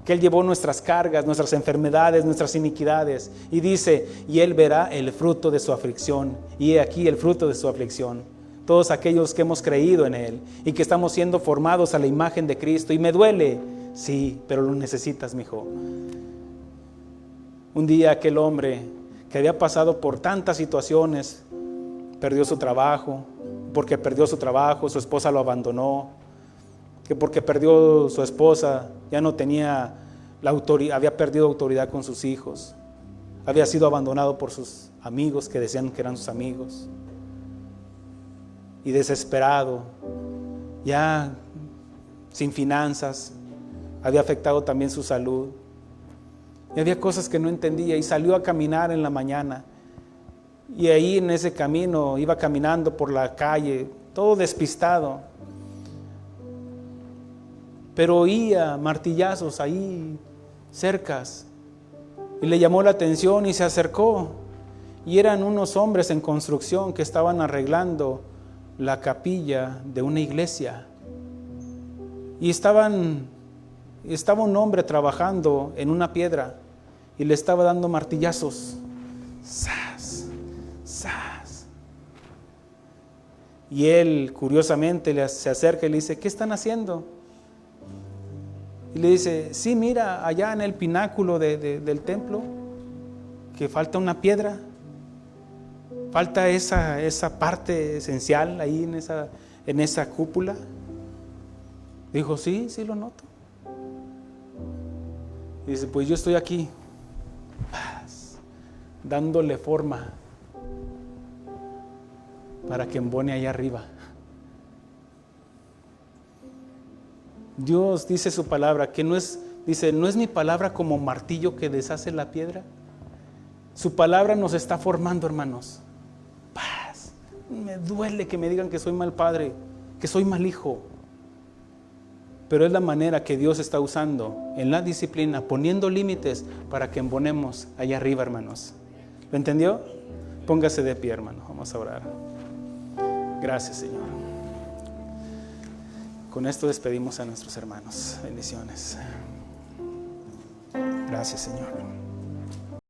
que Él llevó nuestras cargas, nuestras enfermedades, nuestras iniquidades. Y dice, y Él verá el fruto de su aflicción. Y he aquí el fruto de su aflicción. Todos aquellos que hemos creído en Él y que estamos siendo formados a la imagen de Cristo. Y me duele, sí, pero lo necesitas, mi hijo. Un día aquel hombre que había pasado por tantas situaciones, perdió su trabajo, porque perdió su trabajo, su esposa lo abandonó, que porque perdió su esposa, ya no tenía la autoridad, había perdido autoridad con sus hijos, había sido abandonado por sus amigos que decían que eran sus amigos, y desesperado, ya sin finanzas, había afectado también su salud, y había cosas que no entendía, y salió a caminar en la mañana, y ahí en ese camino iba caminando por la calle, todo despistado, pero oía martillazos ahí cercas y le llamó la atención y se acercó, y eran unos hombres en construcción que estaban arreglando la capilla de una iglesia, y estaba un hombre trabajando en una piedra y le estaba dando martillazos, ¡zas! ¡zas! Y él curiosamente se acerca y le dice, ¿qué están haciendo? Y le dice, sí, mira, allá en el pináculo del templo, que falta una piedra, falta esa parte esencial ahí en esa cúpula. Dijo, sí, lo noto. Y dice, pues yo estoy aquí, dándole forma para que embone allá arriba. Dios dice su palabra, que no es mi palabra como martillo que deshace la piedra. Su palabra nos está formando, hermanos. Me duele que me digan que soy mal padre, que soy mal hijo. Pero es la manera que Dios está usando en la disciplina, poniendo límites para que embonemos allá arriba, hermanos. ¿Lo entendió? Póngase de pie, hermano. Vamos a orar. Gracias, Señor. Con esto despedimos a nuestros hermanos. Bendiciones. Gracias, Señor.